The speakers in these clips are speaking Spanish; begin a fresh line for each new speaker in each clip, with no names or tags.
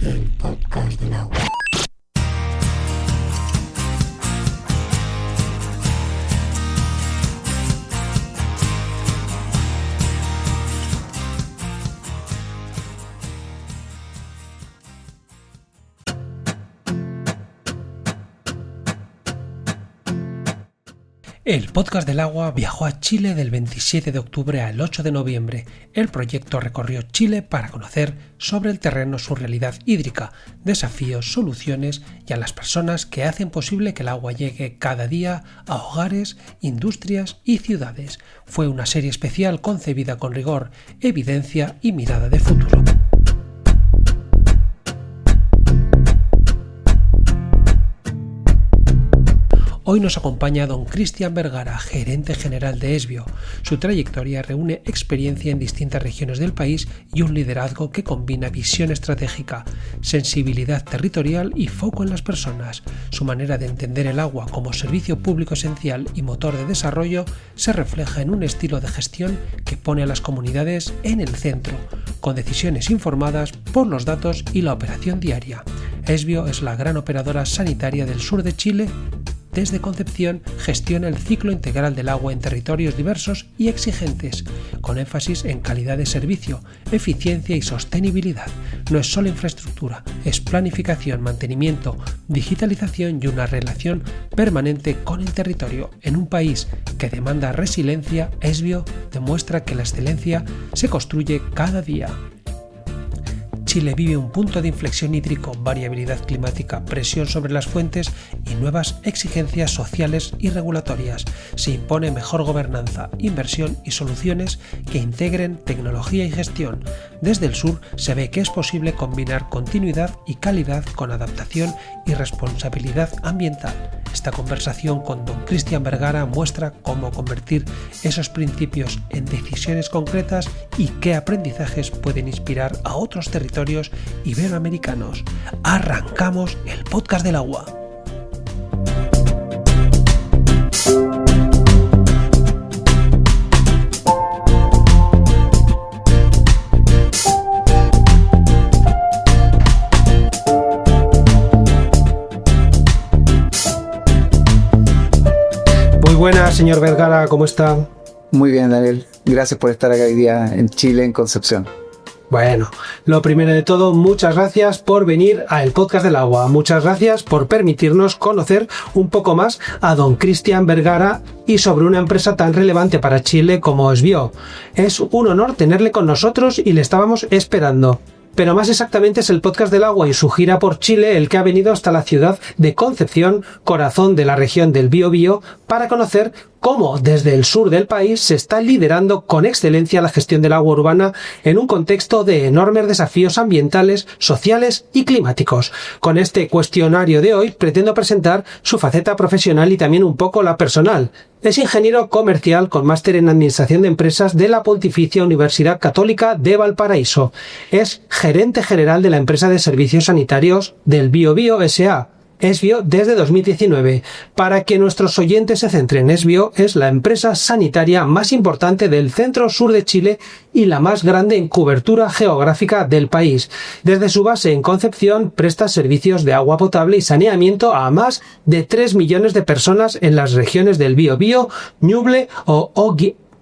El podcast del agua.
El Podcast del Agua viajó a Chile del 27 de octubre al 8 de noviembre. El proyecto recorrió Chile para conocer sobre el terreno su realidad hídrica, desafíos, soluciones y a las personas que hacen posible que el agua llegue cada día a hogares, industrias y ciudades. Fue una serie especial concebida con rigor, evidencia y mirada de futuro. Hoy nos acompaña don Cristian Vergara, gerente general de Esbio. Su trayectoria reúne experiencia en distintas regiones del país y un liderazgo que combina visión estratégica, sensibilidad territorial y foco en las personas. Su manera de entender el agua como servicio público esencial y motor de desarrollo se refleja en un estilo de gestión que pone a las comunidades en el centro, con decisiones informadas por los datos y la operación diaria. Esbio es la gran operadora sanitaria del sur de Chile. Desde concepción, gestiona el ciclo integral del agua en territorios diversos y exigentes, con énfasis en calidad de servicio, eficiencia y sostenibilidad. No es solo infraestructura, es planificación, mantenimiento, digitalización y una relación permanente con el territorio. En un país que demanda resiliencia, Esbio demuestra que la excelencia se construye cada día. Chile vive un punto de inflexión hídrico, variabilidad climática, presión sobre las fuentes y nuevas exigencias sociales y regulatorias. Se impone mejor gobernanza, inversión y soluciones que integren tecnología y gestión. Desde el sur se ve que es posible combinar continuidad y calidad con adaptación y responsabilidad ambiental. Esta conversación con don Cristian Vergara muestra cómo convertir esos principios en decisiones concretas y qué aprendizajes pueden inspirar a otros territorios iberoamericanos. Arrancamos el Podcast del Agua. Muy buenas, señor Vergara, ¿cómo está?
Muy bien, Daniel. Gracias por estar acá hoy día en Chile, en Concepción.
Bueno, lo primero de todo, muchas gracias por venir a el Podcast del Agua. Muchas gracias por permitirnos conocer un poco más a don Cristian Vergara y sobre una empresa tan relevante para Chile como Esbio. Es un honor tenerle con nosotros y le estábamos esperando. Pero más exactamente es el Podcast del Agua y su gira por Chile el que ha venido hasta la ciudad de Concepción, corazón de la región del Biobío, para conocer cómo desde el sur del país se está liderando con excelencia la gestión del agua urbana en un contexto de enormes desafíos ambientales, sociales y climáticos. Con este cuestionario de hoy pretendo presentar su faceta profesional y también un poco la personal. Es ingeniero comercial con máster en Administración de Empresas de la Pontificia Universidad Católica de Valparaíso. Es gerente general de la empresa de servicios sanitarios del Biobío S.A., Esbio desde 2019. Para que nuestros oyentes se centren, Esbio es la empresa sanitaria más importante del centro-sur de Chile y la más grande en cobertura geográfica del país. Desde su base en Concepción presta servicios de agua potable y saneamiento a más de 3 millones de personas en las regiones del Biobío, Ñuble o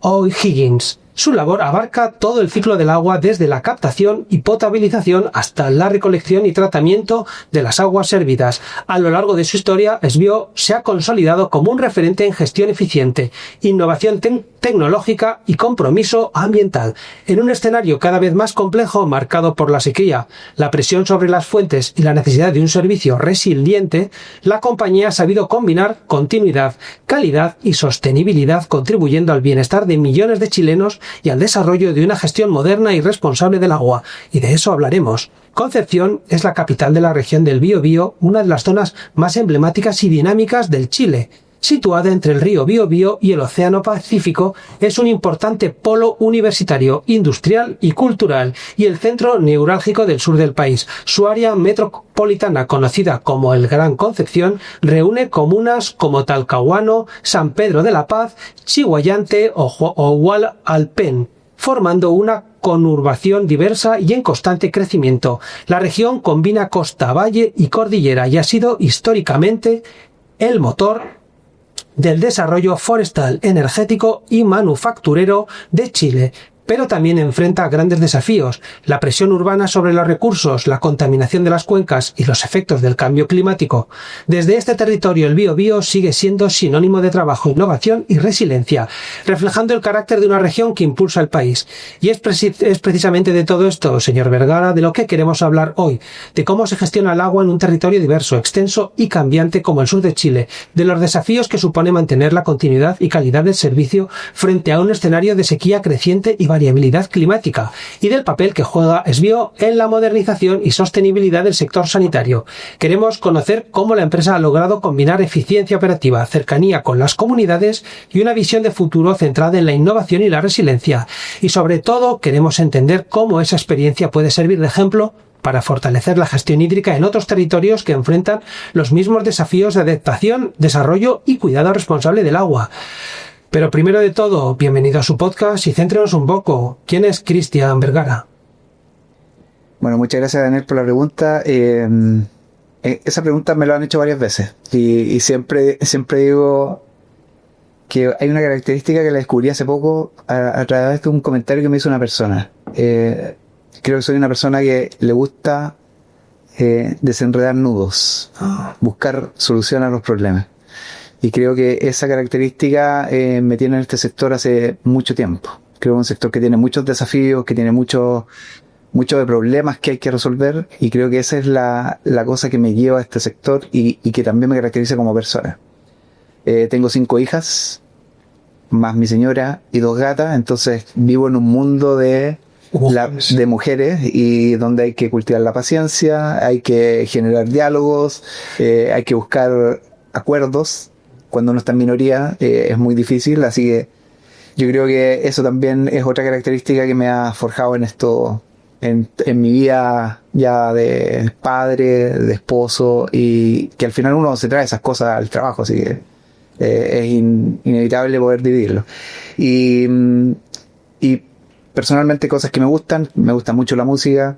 O'Higgins. Su labor abarca todo el ciclo del agua desde la captación y potabilización hasta la recolección y tratamiento de las aguas servidas. A lo largo de su historia, Esbio se ha consolidado como un referente en gestión eficiente, innovación tecnológica y compromiso ambiental. En un escenario cada vez más complejo, marcado por la sequía, la presión sobre las fuentes y la necesidad de un servicio resiliente, la compañía ha sabido combinar continuidad, calidad y sostenibilidad, contribuyendo al bienestar de millones de chilenos y al desarrollo de una gestión moderna y responsable del agua, y de eso hablaremos. Concepción es la capital de la región del Biobío, una de las zonas más emblemáticas y dinámicas del Chile. Situada entre el río Biobío y el Océano Pacífico, es un importante polo universitario, industrial y cultural, y el centro neurálgico del sur del país. Su área metropolitana, conocida como el Gran Concepción, reúne comunas como Talcahuano, San Pedro de la Paz, Chihuayante o Hualpén, formando una conurbación diversa y en constante crecimiento. La región combina costa, valle y cordillera y ha sido históricamente el motor del desarrollo forestal, energético y manufacturero de Chile. Pero también enfrenta grandes desafíos: la presión urbana sobre los recursos, la contaminación de las cuencas y los efectos del cambio climático. Desde este territorio el Biobío sigue siendo sinónimo de trabajo, innovación y resiliencia, reflejando el carácter de una región que impulsa el país. Y es precisamente de todo esto, señor Vergara, de lo que queremos hablar hoy, de cómo se gestiona el agua en un territorio diverso, extenso y cambiante como el sur de Chile, de los desafíos que supone mantener la continuidad y calidad del servicio frente a un escenario de sequía creciente y variabilidad climática, y del papel que juega Esbio en la modernización y sostenibilidad del sector sanitario. Queremos conocer cómo la empresa ha logrado combinar eficiencia operativa, cercanía con las comunidades y una visión de futuro centrada en la innovación y la resiliencia. Y sobre todo queremos entender cómo esa experiencia puede servir de ejemplo para fortalecer la gestión hídrica en otros territorios que enfrentan los mismos desafíos de adaptación, desarrollo y cuidado responsable del agua. Pero primero de todo, bienvenido a su podcast y céntrenos un poco. ¿Quién es Cristian Vergara?
Bueno, muchas gracias, Daniel, por la pregunta. Esa pregunta me lo han hecho varias veces y siempre digo que hay una característica que la descubrí hace poco a través de un comentario que me hizo una persona. Creo que soy una persona que le gusta desenredar nudos, buscar solución a los problemas. Y creo que esa característica me tiene en este sector hace mucho tiempo. Creo que es un sector que tiene muchos desafíos, que tiene muchos de problemas que hay que resolver, y creo que esa es la cosa que me lleva a este sector y que también me caracteriza como persona. Tengo 5 hijas, más mi señora y 2 gatas, entonces vivo en un mundo de mujeres, y donde hay que cultivar la paciencia, hay que generar diálogos, hay que buscar acuerdos. Cuando uno está en minoría es muy difícil, así que yo creo que eso también es otra característica que me ha forjado en esto, en mi vida ya de padre, de esposo, y que al final uno se trae esas cosas al trabajo, así que es inevitable poder dividirlo. Y personalmente cosas que me gusta mucho la música.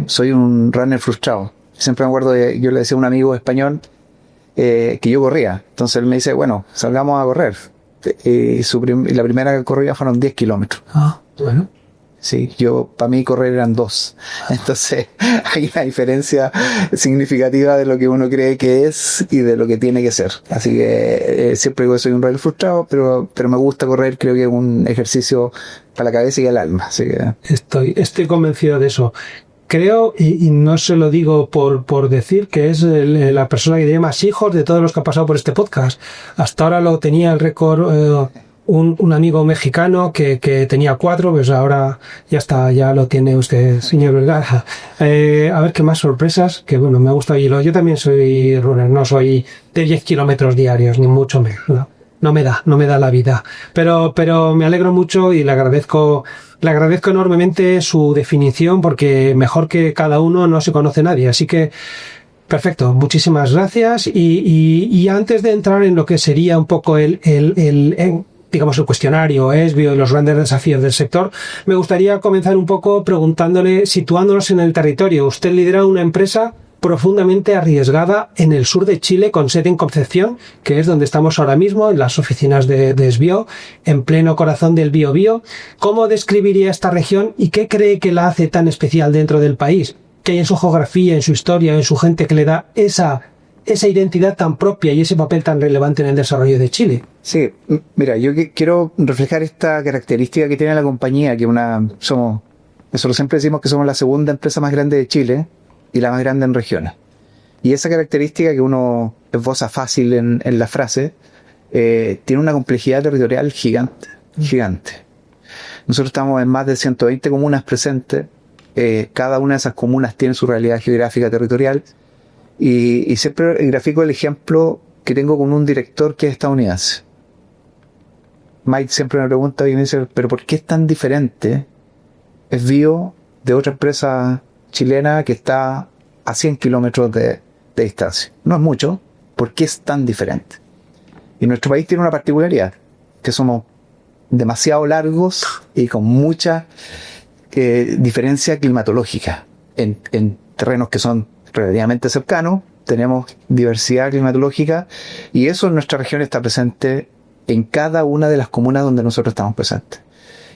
Soy un runner frustrado. Siempre me acuerdo yo le decía a un amigo español que yo corría. Entonces él me dice, bueno, salgamos a correr. Y la primera corrida fueron 10 kilómetros.
Bueno.
Sí, para mí correr eran 2. Entonces hay una diferencia significativa de lo que uno cree que es y de lo que tiene que ser. Así que siempre digo que soy un runner frustrado, pero me gusta correr. Creo que es un ejercicio para la cabeza y el alma. Así que
Estoy convencido de eso. Creo, y no se lo digo por decir, que es la persona que tiene más hijos de todos los que ha pasado por este podcast. Hasta ahora lo tenía el récord un amigo mexicano que tenía 4, pues ahora ya está, ya lo tiene usted, señor Vergara. A ver qué más sorpresas, que bueno, me ha gustado. Yo también soy runner, no soy de 10 kilómetros diarios, ni mucho menos, ¿no? No me da la vida. Pero me alegro mucho y le agradezco enormemente su definición, porque mejor que cada uno no se conoce nadie. Así que, perfecto, muchísimas gracias. Y antes de entrar en lo que sería un poco digamos el cuestionario Esbio y los grandes desafíos del sector, me gustaría comenzar un poco preguntándole, situándonos en el territorio. Usted lidera una empresa profundamente arriesgada en el sur de Chile, con sede en Concepción, que es donde estamos ahora mismo, en las oficinas de Esbio, en pleno corazón del Biobío. ¿Cómo describiría esta región y qué cree que la hace tan especial dentro del país? ¿Qué hay en su geografía, en su historia, en su gente que le da esa identidad tan propia y ese papel tan relevante en el desarrollo de Chile?
Sí, mira, yo quiero reflejar esta característica que tiene la compañía, que nosotros siempre decimos que somos la segunda empresa más grande de Chile y la más grande en regiones. Y esa característica que uno esboza fácil en la frase, tiene una complejidad territorial gigante. Nosotros estamos en más de 120 comunas presentes. Cada una de esas comunas tiene su realidad geográfica territorial. Y siempre grafico el ejemplo que tengo con un director que es estadounidense. Mike siempre me pregunta y me dice, ¿pero por qué es tan diferente Esbio de otra empresa chilena que está a 100 kilómetros de distancia? No es mucho. ¿Por qué es tan diferente? Y nuestro país tiene una particularidad, que somos demasiado largos y con mucha diferencia climatológica. En terrenos que son relativamente cercanos, tenemos diversidad climatológica y eso en nuestra región está presente en cada una de las comunas donde nosotros estamos presentes.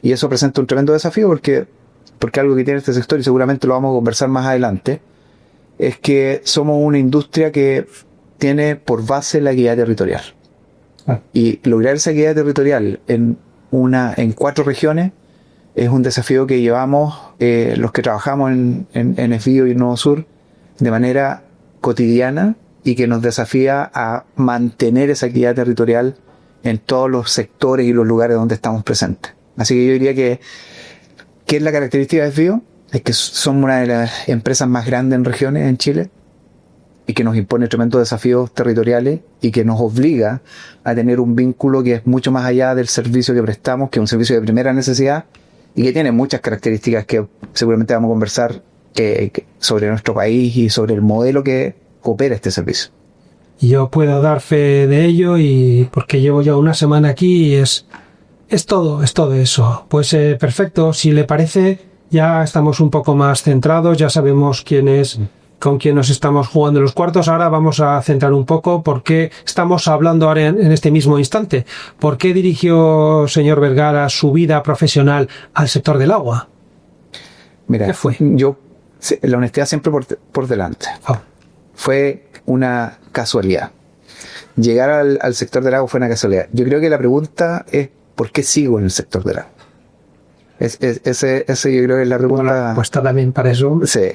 Y eso presenta un tremendo desafío porque algo que tiene este sector, y seguramente lo vamos a conversar más adelante, es que somos una industria que tiene por base la equidad territorial. Y lograr esa equidad territorial en 4 regiones es un desafío que llevamos los que trabajamos en Esbio y Nuevo Sur de manera cotidiana y que nos desafía a mantener esa equidad territorial en todos los sectores y los lugares donde estamos presentes. Así que yo diría que ¿qué es la característica de Esbio? Es que somos una de las empresas más grandes en regiones en Chile y que nos impone tremendos desafíos territoriales y que nos obliga a tener un vínculo que es mucho más allá del servicio que prestamos, que es un servicio de primera necesidad y que tiene muchas características que seguramente vamos a conversar sobre nuestro país y sobre el modelo que opera este servicio.
Yo puedo dar fe de ello y porque llevo ya una semana aquí y es todo eso. Pues perfecto, si le parece, ya estamos un poco más centrados, ya sabemos con quién nos estamos jugando los cuartos. Ahora vamos a centrar un poco por qué estamos hablando ahora en este mismo instante. ¿Por qué dirigió, señor Vergara, su vida profesional al sector del agua?
Mira,
¿qué fue?
La honestidad siempre por delante. Fue una casualidad. Llegar al sector del agua fue una casualidad. Yo creo que la pregunta es ¿por qué sigo en el sector del agua? Ese yo creo que es la pregunta.
Una respuesta también para eso.
Sí.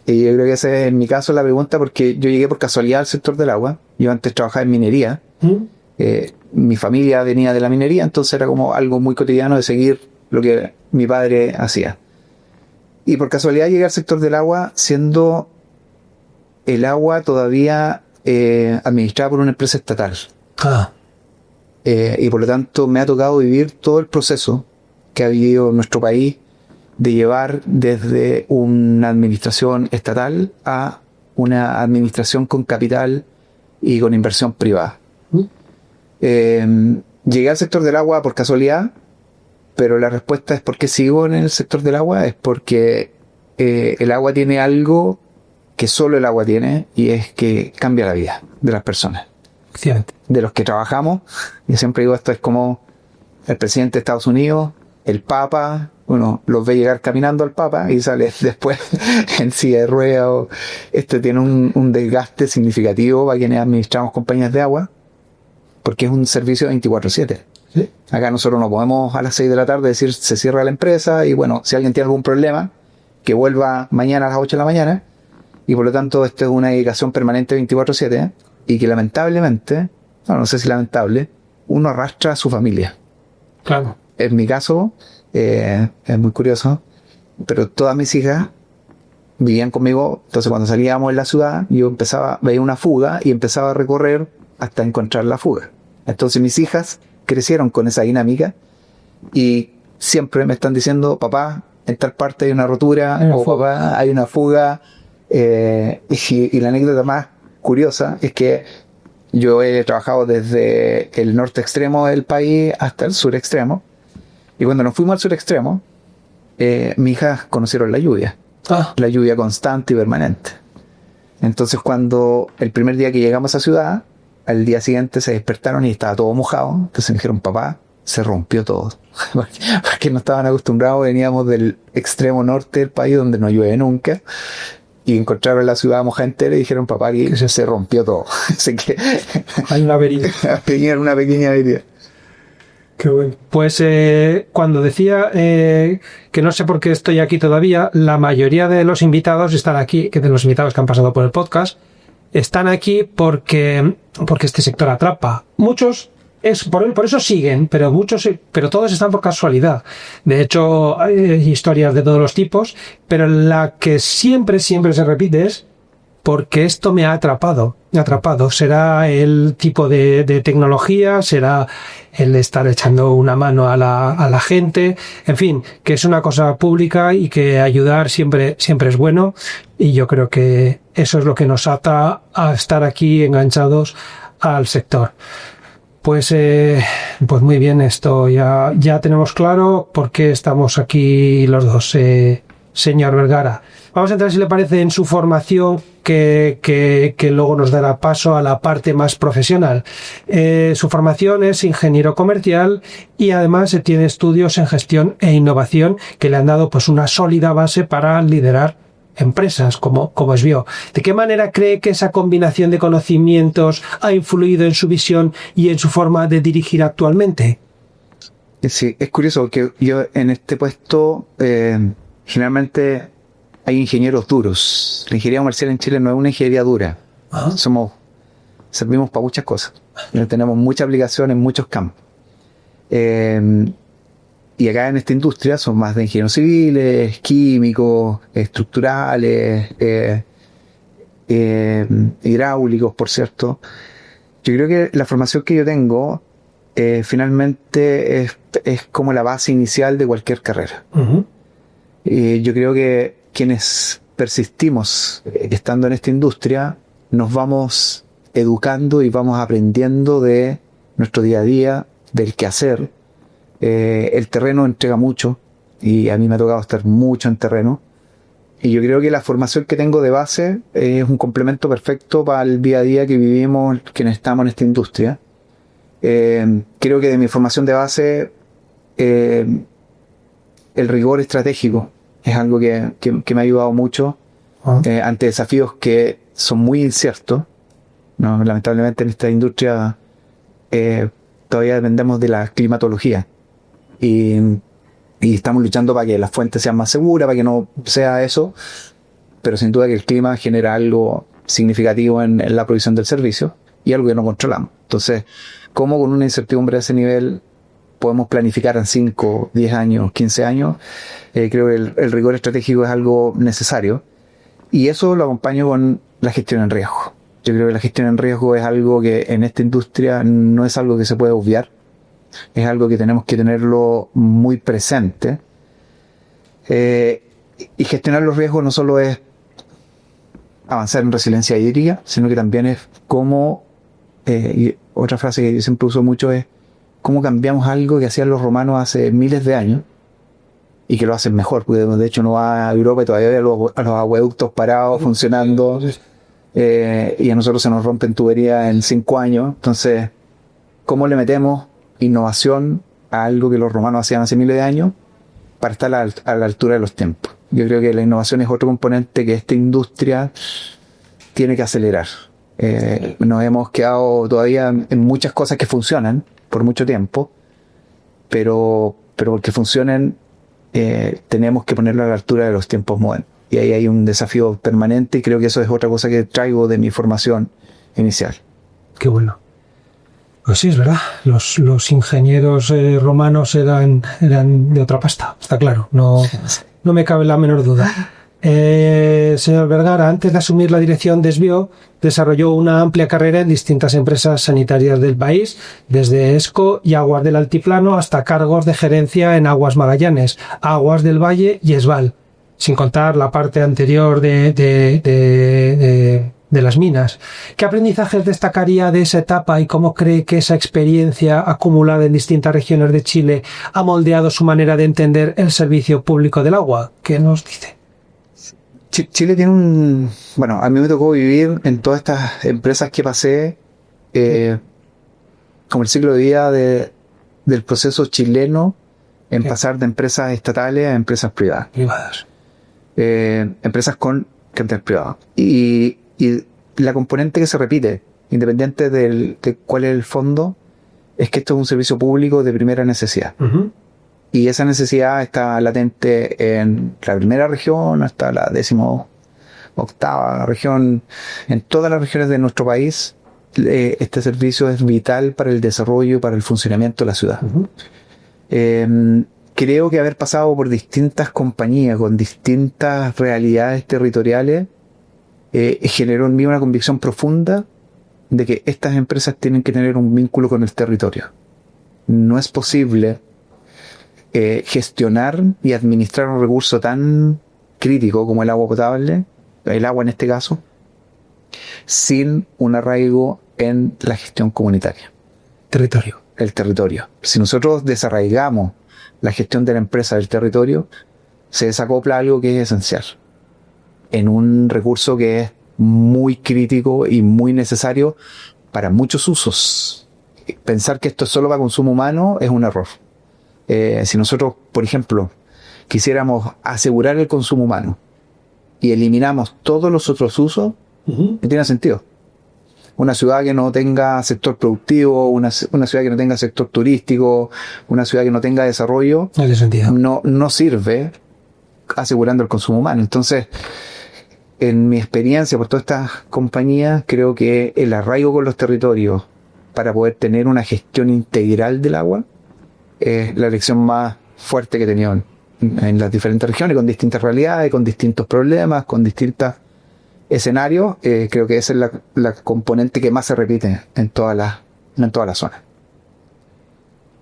Y yo creo que esa es en mi caso la pregunta porque yo llegué por casualidad al sector del agua. Yo antes trabajaba en minería. Mi familia venía de la minería, entonces era como algo muy cotidiano de seguir lo que mi padre hacía. Y por casualidad llegué al sector del agua siendo el agua todavía administrada por una empresa estatal. Y por lo tanto me ha tocado vivir todo el proceso que ha vivido nuestro país de llevar desde una administración estatal a una administración con capital y con inversión privada. Llegué al sector del agua por casualidad, pero la respuesta es ¿por qué sigo en el sector del agua? Es porque el agua tiene algo que solo el agua tiene y es que cambia la vida de las personas.
Cierto.
De los que trabajamos. Yo siempre digo esto es como el presidente de Estados Unidos, el Papa, uno los ve llegar caminando al Papa y sale después en silla de ruedas. Esto tiene un desgaste significativo para quienes administramos compañías de agua, porque es un servicio 24/7.
¿Sí?
Acá nosotros no podemos a las 6 de la tarde decir se cierra la empresa y bueno, si alguien tiene algún problema, que vuelva mañana a las 8 de la mañana. Y por lo tanto esto es una dedicación permanente 24/7 y que lamentablemente, no sé si lamentable, uno arrastra a su familia.
Claro.
En mi caso, es muy curioso, pero todas mis hijas vivían conmigo, entonces cuando salíamos en la ciudad, yo veía una fuga y empezaba a recorrer hasta encontrar la fuga. Entonces mis hijas crecieron con esa dinámica y siempre me están diciendo, papá, en tal parte hay una rotura, papá, hay una fuga, y la anécdota más curiosa es que yo he trabajado desde el norte extremo del país hasta el sur extremo. Y cuando nos fuimos al sur extremo, mis hijas conocieron la lluvia. La lluvia constante y permanente. Entonces cuando el primer día que llegamos a esa ciudad, al día siguiente se despertaron y estaba todo mojado. Entonces me dijeron, papá, se rompió todo. Porque no estaban acostumbrados, veníamos del extremo norte del país donde no llueve nunca. Y encontraron la ciudad mojada entera y dijeron, papá, aquí se rompió todo. Así que
hay una avería.
Una pequeña avería.
Qué bueno. Pues cuando decía que no sé por qué estoy aquí todavía, la mayoría de los invitados están aquí, que de los invitados que han pasado por el podcast, están aquí porque este sector atrapa. Muchos por eso siguen, pero todos están por casualidad. De hecho, hay historias de todos los tipos, pero la que siempre se repite es porque esto me ha atrapado. Será el tipo de tecnología, será el estar echando una mano a la gente, en fin, que es una cosa pública y que ayudar siempre es bueno, y yo creo que eso es lo que nos ata a estar aquí enganchados al sector. Pues muy bien, esto ya tenemos claro por qué estamos aquí los dos, señor Vergara. Vamos a entrar, si le parece, en su formación, que luego nos dará paso a la parte más profesional. Su formación es ingeniero comercial y además tiene estudios en gestión e innovación que le han dado pues una sólida base para liderar empresas, como es vio. ¿De qué manera cree que esa combinación de conocimientos ha influido en su visión y en su forma de dirigir actualmente?
Sí, es curioso que yo en este puesto generalmente hay ingenieros duros. La ingeniería comercial en Chile no es una ingeniería dura. Servimos para muchas cosas. Tenemos mucha aplicación en muchos campos. Y acá en esta industria son más de ingenieros civiles, químicos, estructurales, hidráulicos, por cierto. Yo creo que la formación que yo tengo finalmente es como la base inicial de cualquier carrera. Yo creo que quienes persistimos estando en esta industria nos vamos educando y vamos aprendiendo de nuestro día a día, del quehacer. El terreno entrega mucho y a mí me ha tocado estar mucho en terreno, y yo creo que la formación que tengo de base es un complemento perfecto para el día a día que vivimos quienes estamos en esta industria. Creo que de mi formación de base el rigor estratégico es algo que me ha ayudado mucho ante desafíos que son muy inciertos, ¿no? Lamentablemente en esta industria todavía dependemos de la climatología y estamos luchando para que las fuentes sean más seguras, para que no sea eso, pero sin duda que el clima genera algo significativo en la provisión del servicio y algo que no controlamos. Entonces, ¿cómo con una incertidumbre de ese nivel podemos planificar en 5, 10 años, 15 años? Creo que el rigor estratégico es algo necesario, y eso lo acompaño con la gestión en riesgo. Yo creo que la gestión en riesgo es algo que en esta industria no es algo que se puede obviar, es algo que tenemos que tenerlo muy presente. Y gestionar los riesgos no solo es avanzar en resiliencia hídrica, sino que también es cómo, y otra frase que yo siempre uso mucho es cómo cambiamos algo que hacían los romanos hace miles de años y que lo hacen mejor, porque de hecho uno va a Europa y todavía ve a los acueductos parados funcionando, y a nosotros se nos rompen tuberías en 5 años. Entonces, ¿cómo le metemos innovación a algo que los romanos hacían hace miles de años para estar a la altura de los tiempos? Yo creo que la innovación es otro componente que esta industria tiene que acelerar. Nos hemos quedado todavía en muchas cosas que funcionan por mucho tiempo, pero porque funcionen tenemos que ponerlo a la altura de los tiempos modernos, y ahí hay un desafío permanente, y creo que eso es otra cosa que traigo de mi formación inicial.
Qué bueno. Pues sí, es verdad, los ingenieros romanos eran de otra pasta, está claro, no me cabe la menor duda. Señor Vergara, antes de asumir la dirección de SBio, desarrolló una amplia carrera en distintas empresas sanitarias del país, desde ESCO y Aguas del Altiplano hasta cargos de gerencia en Aguas Magallanes, Aguas del Valle y ESBAL, sin contar la parte anterior de las minas. ¿Qué aprendizajes destacaría de esa etapa y cómo cree que esa experiencia acumulada en distintas regiones de Chile ha moldeado su manera de entender el servicio público del agua? ¿Qué nos dice?
Chile tiene bueno, a mí me tocó vivir en todas estas empresas que pasé, como el ciclo de vida del proceso chileno en pasar de empresas estatales a empresas privadas. Empresas con capital privado. Y la componente que se repite, independiente de cuál es el fondo, es que esto es un servicio público de primera necesidad. Uh-huh. Y esa necesidad está latente en la primera región hasta la 18ª región. En todas las regiones de nuestro país, este servicio es vital para el desarrollo y para el funcionamiento de la ciudad. Uh-huh. Creo que haber pasado por distintas compañías con distintas realidades territoriales generó en mí una convicción profunda de que estas empresas tienen que tener un vínculo con el territorio. No es posible gestionar y administrar un recurso tan crítico como el agua potable, el agua en este caso, sin un arraigo en la gestión comunitaria.
territorio.
El territorio. Si nosotros desarraigamos la gestión de la empresa del territorio, se desacopla algo que es esencial en un recurso que es muy crítico y muy necesario para muchos usos. Pensar que esto es solo para consumo humano es un error. Si nosotros, por ejemplo, quisiéramos asegurar el consumo humano y eliminamos todos los otros usos, no tiene sentido. Una ciudad que no tenga sector productivo, una ciudad que no tenga sector turístico, una ciudad que no tenga desarrollo,
No tiene sentido.
No sirve asegurando el consumo humano. Entonces, en mi experiencia por todas estas compañías, creo que el arraigo con los territorios para poder tener una gestión integral del agua es la lección más fuerte que he tenido en las diferentes regiones, con distintas realidades, con distintos problemas, con distintos escenarios. Creo que esa es la componente que más se repite en todas las zonas.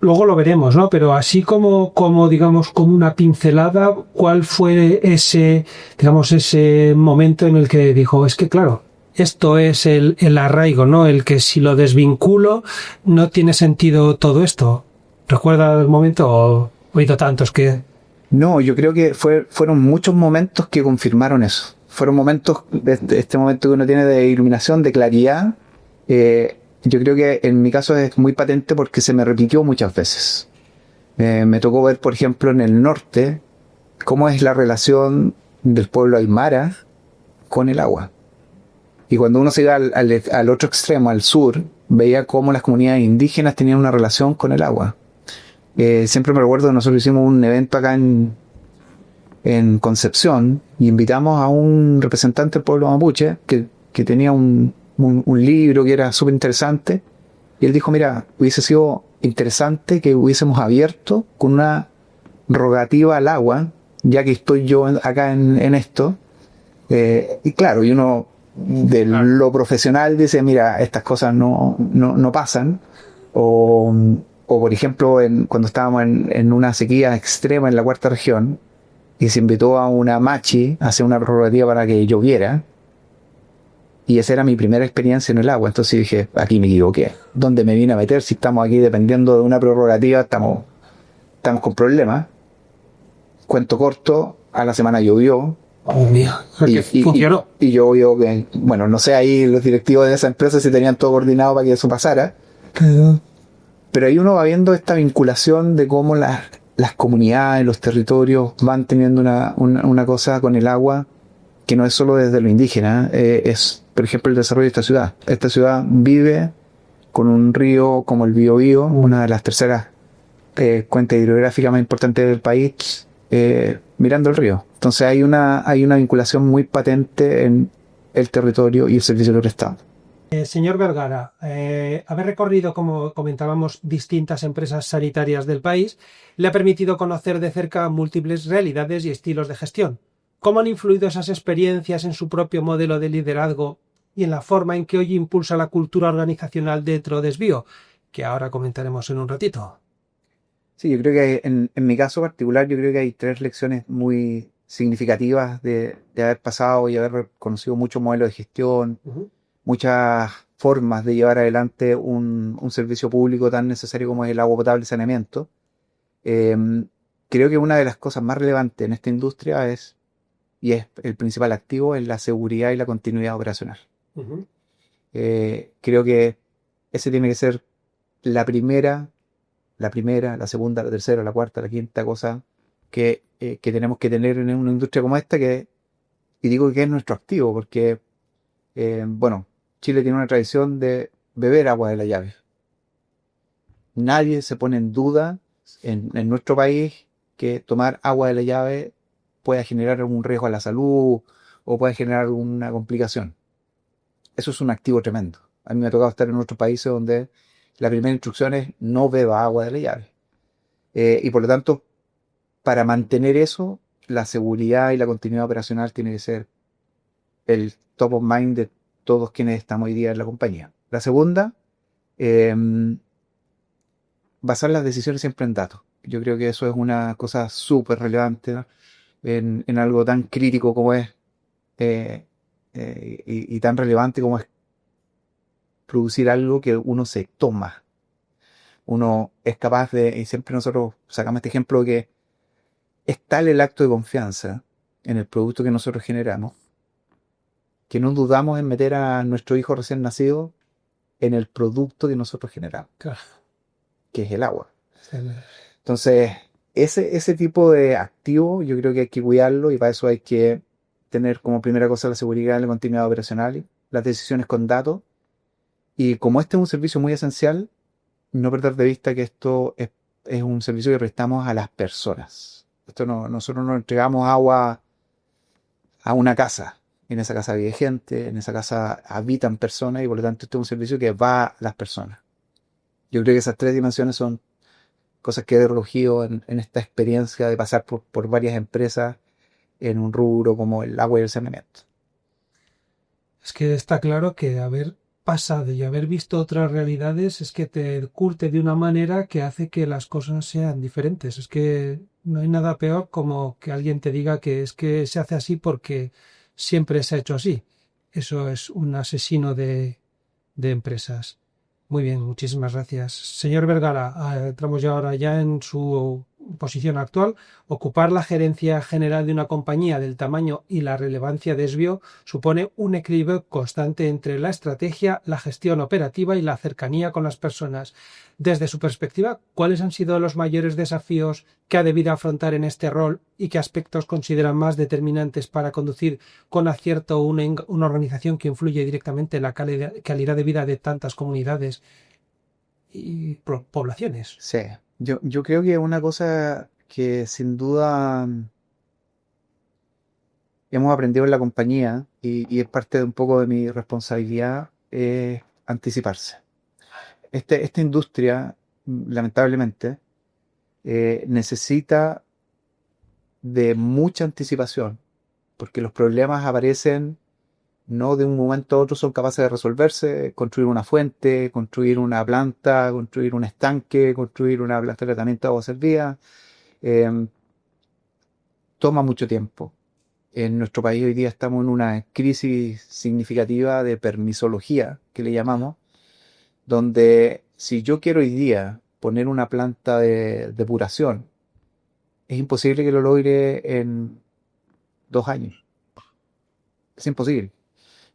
Luego lo veremos, ¿no? Pero así como digamos, como una pincelada, ¿cuál fue ese momento en el que dijo, es que claro, esto es el arraigo, ¿no? El que si lo desvinculo, no tiene sentido todo esto. ¿Recuerda el momento o he oído tantos que...?
No, yo creo que fueron muchos momentos que confirmaron eso. Fueron momentos, este momento que uno tiene de iluminación, de claridad. Yo creo que en mi caso es muy patente porque se me repitió muchas veces. Me tocó ver, por ejemplo, en el norte, cómo es la relación del pueblo aymara con el agua. Y cuando uno se iba al otro extremo, al sur, veía cómo las comunidades indígenas tenían una relación con el agua. Siempre me recuerdo que nosotros hicimos un evento acá en Concepción y invitamos a un representante del pueblo mapuche que tenía un libro que era súper interesante, y él dijo, mira, hubiese sido interesante que hubiésemos abierto con una rogativa al agua, ya que estoy yo acá en esto, y claro, y uno de lo profesional dice, mira, estas cosas no pasan, o por ejemplo, cuando estábamos en una sequía extrema en la cuarta región, y se invitó a una machi a hacer una prerrogativa para que lloviera, y esa era mi primera experiencia en el agua. Entonces dije, aquí me equivoqué. ¿Dónde me vine a meter? Si estamos aquí dependiendo de una prerrogativa, estamos con problemas. Cuento corto, a la semana llovió.
Oh, mío. Funcionó.
Y llovió, bueno, no sé ahí los directivos de esa empresa si tenían todo coordinado para que eso pasara. Pero ahí uno va viendo esta vinculación de cómo las comunidades, los territorios van teniendo una cosa con el agua que no es solo desde lo indígena, es, por ejemplo, el desarrollo de esta ciudad. Esta ciudad vive con un río como el Biobío, una de las terceras cuencas hidrográficas más importantes del país, mirando el río. Entonces hay una vinculación muy patente en el territorio y el servicio del Estado.
Señor Vergara, haber recorrido, como comentábamos, distintas empresas sanitarias del país le ha permitido conocer de cerca múltiples realidades y estilos de gestión. ¿Cómo han influido esas experiencias en su propio modelo de liderazgo y en la forma en que hoy impulsa la cultura organizacional dentro de Sbio, que ahora comentaremos en un ratito?
Sí, yo creo que en mi caso particular, yo creo que hay 3 lecciones muy significativas de haber pasado y haber conocido muchos modelos de gestión, muchas formas de llevar adelante un servicio público tan necesario como es el agua potable y saneamiento. Creo que una de las cosas más relevantes en esta industria es el principal activo, es la seguridad y la continuidad operacional. Creo que ese tiene que ser la primera, la segunda, la tercera, la cuarta, la quinta cosa que tenemos que tener en una industria como esta, y digo que es nuestro activo, porque, bueno, Chile tiene una tradición de beber agua de la llave. Nadie se pone en duda en nuestro país que tomar agua de la llave pueda generar algún riesgo a la salud o pueda generar alguna complicación. Eso es un activo tremendo. A mí me ha tocado estar en otros países donde la primera instrucción es no beba agua de la llave. Y por lo tanto, para mantener eso, la seguridad y la continuidad operacional tiene que ser el top of mind de todos quienes estamos hoy día en la compañía. La segunda, basar las decisiones siempre en datos. Yo creo que eso es una cosa súper relevante, ¿no? En algo tan crítico como es y tan relevante como es producir algo que uno se toma. uno es capaz de, y siempre nosotros sacamos este ejemplo que es tal el acto de confianza en el producto que nosotros generamos, que no dudamos en meter a nuestro hijo recién nacido en el producto que nosotros generamos,
Claro.
que es el agua. Entonces, ese tipo de activo yo creo que hay que cuidarlo y para eso hay que tener como primera cosa la seguridad y la continuidad operacional, las decisiones con datos y como este es un servicio muy esencial, no perder de vista que esto es un servicio que prestamos a las personas. Esto no, nosotros no entregamos agua a una casa. En esa casa vive gente, en esa casa habitan personas y por lo tanto este es un servicio que va a las personas. Yo creo que esas tres dimensiones son cosas que he recogido en esta experiencia de pasar por varias empresas en un rubro como el agua y el saneamiento.
Es que está claro que haber pasado y haber visto otras realidades es que te curte de una manera que hace que las cosas sean diferentes. Es que no hay nada peor como que alguien te diga que es que se hace así porque siempre se ha hecho así. Eso es un asesino de empresas. Muy bien, muchísimas gracias. Señor Vergara, entramos ya ahora ya en su posición actual. Ocupar la gerencia general de una compañía del tamaño y la relevancia de Esbio supone un equilibrio constante entre la estrategia, la gestión operativa y la cercanía con las personas. Desde su perspectiva, ¿cuáles han sido los mayores desafíos que ha debido afrontar en este rol y qué aspectos consideran más determinantes para conducir con acierto una organización que influye directamente en la calidad de vida de tantas comunidades y poblaciones?
Sí, yo creo que una cosa que sin duda hemos aprendido en la compañía y es parte de un poco de mi responsabilidad es anticiparse. Esta industria, lamentablemente, necesita de mucha anticipación porque los problemas aparecen no de un momento a otro, son capaces de resolverse, construir una fuente, construir una planta, construir un estanque, construir una planta de tratamiento de agua servida, eh, toma mucho tiempo. En nuestro país hoy día estamos en una crisis significativa de permisología, que le llamamos, donde si yo quiero hoy día poner una planta de depuración, es imposible que lo logre en 2 años. Es imposible.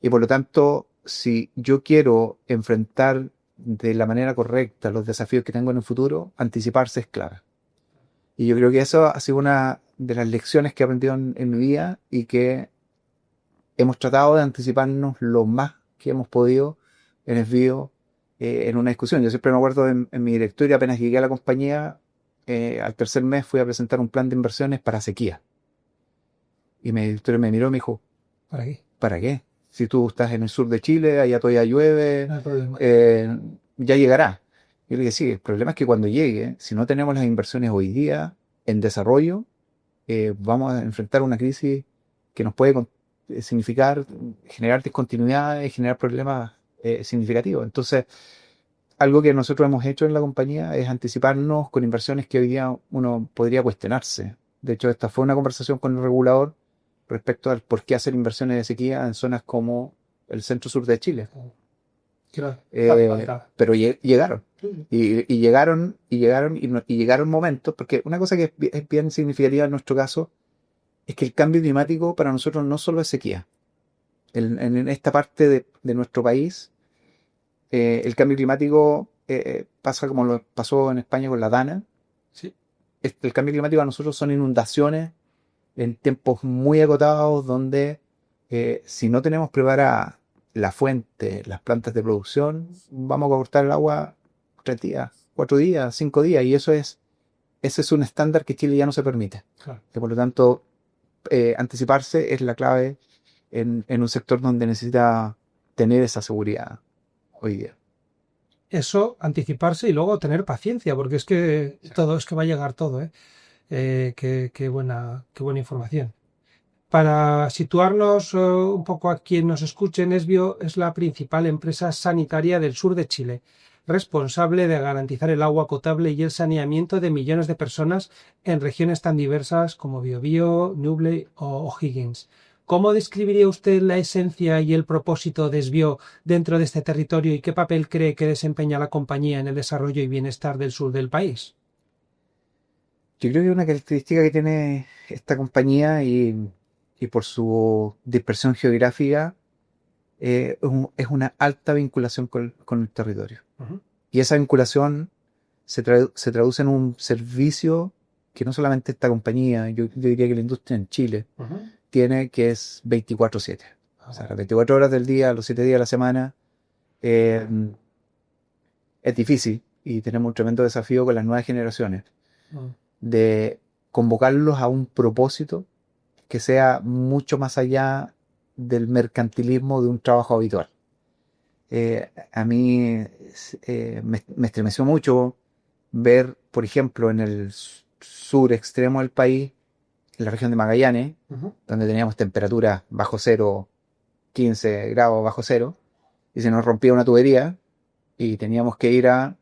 Y por lo tanto, si yo quiero enfrentar de la manera correcta los desafíos que tengo en el futuro, anticiparse es clave. Y yo creo que eso ha sido una de las lecciones que he aprendido en mi vida y que hemos tratado de anticiparnos lo más que hemos podido en el video, en una discusión. Yo siempre me acuerdo en mi directorio, apenas llegué a la compañía, al tercer mes fui a presentar un plan de inversiones para sequía. Y mi directorio me miró y me dijo,
¿Para qué?
¿para qué? Si tú estás en el sur de Chile, allá todavía llueve,
No hay problema.
ya llegará. Yo le dije, sí, el problema es que cuando llegue, si no tenemos las inversiones hoy día en desarrollo, vamos a enfrentar una crisis que nos puede significar generar discontinuidades, generar problemas significativos. Entonces, algo que nosotros hemos hecho en la compañía es anticiparnos con inversiones que hoy día uno podría cuestionarse. De hecho, esta fue una conversación con el regulador respecto al por qué hacer inversiones de sequía en zonas como el centro sur de Chile.
Claro.
Pero llegaron.
Sí.
Y llegaron momentos, porque una cosa que es bien significativa en nuestro caso es que el cambio climático para nosotros no solo es sequía. En esta parte de nuestro país, el cambio climático pasa como lo pasó en España con la Dana.
Sí.
El cambio climático a nosotros son inundaciones en tiempos muy agotados donde si no tenemos preparada la fuente, las plantas de producción, vamos a cortar el agua 3 días, 4 días, 5 días, y ese es un estándar que Chile ya no se permite.
Claro.
Que por lo tanto, anticiparse es la clave en un sector donde necesita tener esa seguridad hoy día.
Eso, anticiparse y luego tener paciencia, porque es que todo, es que va a llegar todo, ¿eh? Qué buena información. Para situarnos un poco a quien nos escuche, Esbio es la principal empresa sanitaria del sur de Chile, responsable de garantizar el agua potable y el saneamiento de millones de personas en regiones tan diversas como Biobío, Ñuble o O'Higgins. ¿cómo describiría usted la esencia y el propósito de SBIO dentro de este territorio y qué papel cree que desempeña la compañía en el desarrollo y bienestar del sur del país?
Yo creo que una característica que tiene esta compañía y por su dispersión geográfica es una alta vinculación con el territorio.
Uh-huh.
Y esa vinculación se traduce en un servicio que no solamente esta compañía, yo diría que la industria en Chile
Uh-huh.
tiene, que es 24/7. O sea, las 24 horas del día, los 7 días de la semana. eh, es difícil y tenemos un tremendo desafío con las nuevas generaciones
Uh-huh.
de convocarlos a un propósito que sea mucho más allá del mercantilismo de un trabajo habitual. A mí me estremeció mucho ver, por ejemplo, en el sur extremo del país, en la región de Magallanes,
Uh-huh.
donde teníamos temperaturas bajo cero, 15 grados bajo cero, y se nos rompía una tubería y teníamos que ir a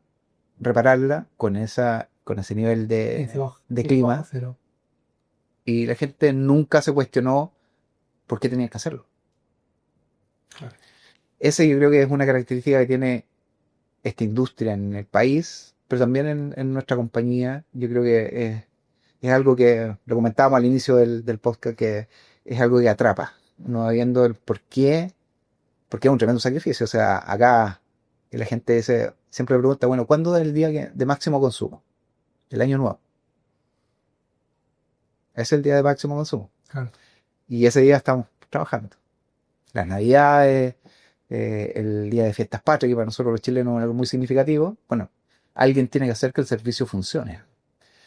repararla con ese nivel de clima,
Cero.
y la gente nunca se cuestionó por qué tenía que hacerlo.
Claro.
Ese yo creo que es una característica que tiene esta industria en el país, pero también en nuestra compañía. Yo creo que es algo que lo comentábamos al inicio del podcast, que es algo que atrapa, no habiendo el por qué, porque es un tremendo sacrificio. O sea, acá la gente siempre me pregunta, bueno, ¿cuándo es el día de máximo consumo? El año nuevo. Es el día de máximo consumo.
Claro.
Y ese día estamos trabajando. Las navidades, el día de fiestas patrias, que para nosotros los chilenos es algo muy significativo. Bueno, alguien tiene que hacer que el servicio funcione.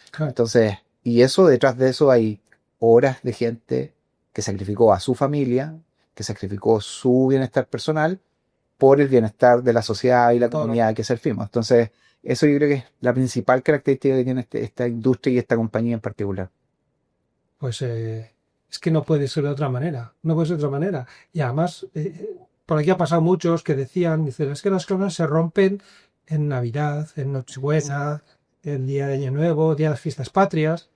Claro.
Entonces, y eso, detrás de eso hay horas de gente que sacrificó a su familia, que sacrificó su bienestar personal por el bienestar de la sociedad y la comunidad que servimos. Entonces, eso yo creo que es la principal característica que tiene esta industria y esta compañía en particular.
Pues es que no puede ser de otra manera, no puede ser de otra manera. Y además, por aquí ha pasado muchos que dicen, es que las cosas se rompen en Navidad, en Nochebuena, el día de Año Nuevo, día de las fiestas patrias.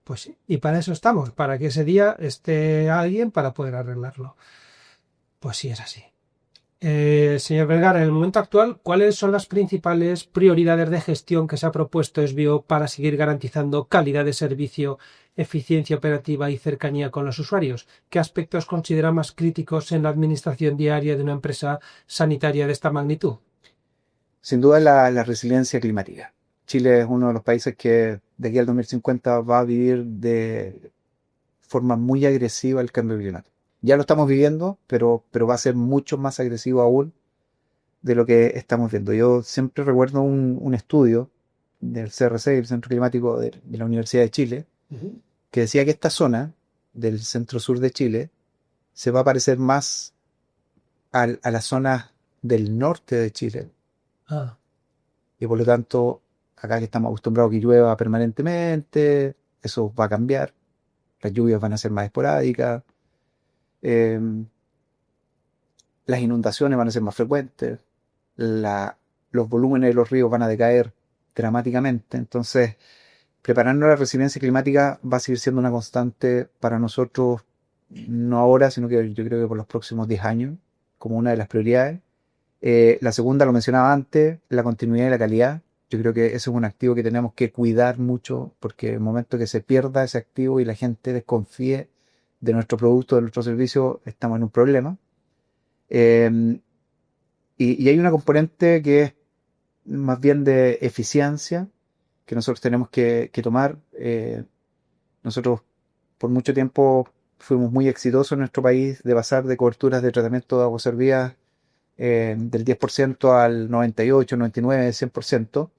Pues sí, y para eso estamos, para que ese día esté alguien para poder arreglarlo. Pues sí, es así. Señor Vergara, en el momento actual, ¿cuáles son las principales prioridades de gestión que se ha propuesto SBIO para seguir garantizando calidad de servicio, eficiencia operativa y cercanía con los usuarios? ¿Qué aspectos considera más críticos en la administración diaria de una empresa sanitaria de esta magnitud?
Sin duda la resiliencia climática. Chile es uno de los países que de aquí al 2050 va a vivir de forma muy agresiva el cambio climático. Ya lo estamos viviendo, pero va a ser mucho más agresivo aún de lo que estamos viendo. Yo siempre recuerdo un estudio del CRC, el Centro Climático de la Universidad de Chile, que decía que esta zona del centro-sur de Chile se va a parecer más a la zona del norte de Chile.
Ah,
Y por lo tanto, acá que estamos acostumbrados a que llueva permanentemente, eso va a cambiar. Las lluvias van a ser más esporádicas. Las inundaciones van a ser más frecuentes. Los volúmenes de los ríos van a decaer dramáticamente. Entonces, prepararnos a la resiliencia climática va a seguir siendo una constante para nosotros, no ahora, sino que yo creo que por los próximos 10 años, como una de las prioridades. La segunda, lo mencionaba antes, la continuidad y la calidad. Yo creo que eso es un activo que tenemos que cuidar mucho, porque en el momento que se pierda ese activo y la gente desconfíe de nuestro producto, de nuestro servicio, estamos en un problema. Y hay una componente que es más bien de eficiencia que nosotros tenemos que tomar. Nosotros por mucho tiempo fuimos muy exitosos en nuestro país de pasar de coberturas de tratamiento de aguas servidas del 10% al 98, 99, 100%.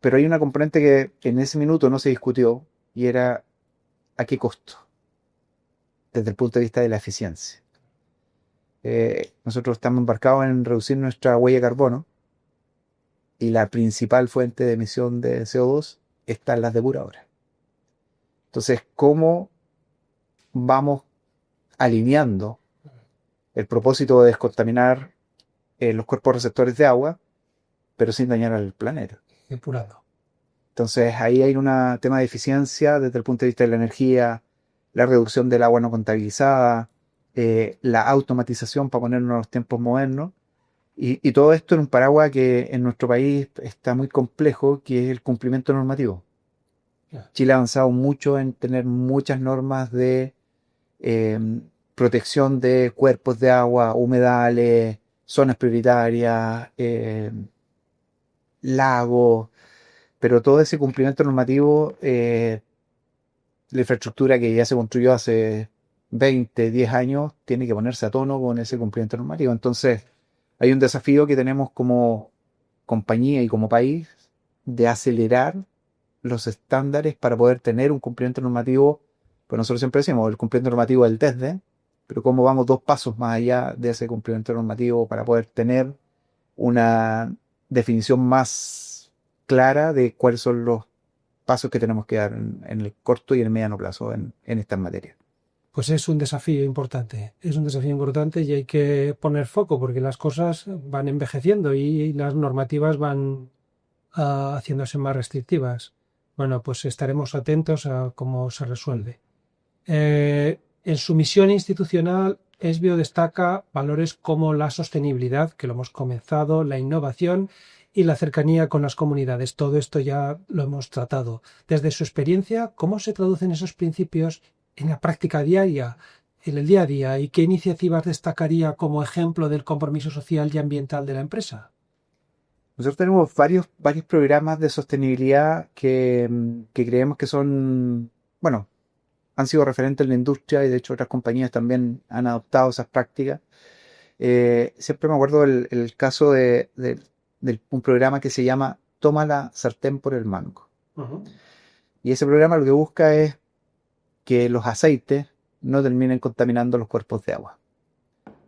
Pero hay una componente que en ese minuto no se discutió y era a qué costo, desde el punto de vista de la eficiencia. Nosotros estamos embarcados en reducir nuestra huella de carbono y la principal fuente de emisión de CO2 está en las depuradoras. Entonces, ¿cómo vamos alineando el propósito de descontaminar los cuerpos receptores de agua, pero sin dañar al planeta?
depurado.
Entonces ahí hay un tema de eficiencia desde el punto de vista de la energía, la reducción del agua no contabilizada, la automatización para ponernos a los tiempos modernos. Y todo esto en un paraguas que en nuestro país está muy complejo, que es el cumplimiento normativo.
Ya.
Chile ha avanzado mucho en tener muchas normas de eh, protección de cuerpos de agua, humedales, zonas prioritarias, lagos, pero todo ese cumplimiento normativo, la infraestructura que ya se construyó hace 20, 10 años, tiene que ponerse a tono con ese cumplimiento normativo. Entonces, hay un desafío que tenemos como compañía y como país de acelerar los estándares para poder tener un cumplimiento normativo. Pues nosotros siempre decimos el cumplimiento normativo del desde, pero cómo vamos 2 pasos más allá de ese cumplimiento normativo para poder tener una definición más clara de cuáles son los pasos que tenemos que dar en el corto y en el mediano plazo en estas materias.
Pues es un desafío importante y hay que poner foco porque las cosas van envejeciendo y las normativas van haciéndose más restrictivas. Bueno, pues estaremos atentos a cómo se resuelve. En su misión institucional, ESBIO destaca valores como la sostenibilidad, que lo hemos comenzado, la innovación y la cercanía con las comunidades. Todo esto ya lo hemos tratado. Desde su experiencia, ¿cómo se traducen esos principios en la práctica diaria, en el día a día? ¿Y qué iniciativas destacaría como ejemplo del compromiso social y ambiental de la empresa?
Nosotros tenemos varios programas de sostenibilidad que creemos que son, bueno, han sido referentes en la industria y de hecho otras compañías también han adoptado esas prácticas. Siempre me acuerdo el caso de un programa que se llama Toma la sartén por el mango.
Uh-huh.
Y ese programa lo que busca es que los aceites no terminen contaminando los cuerpos de agua.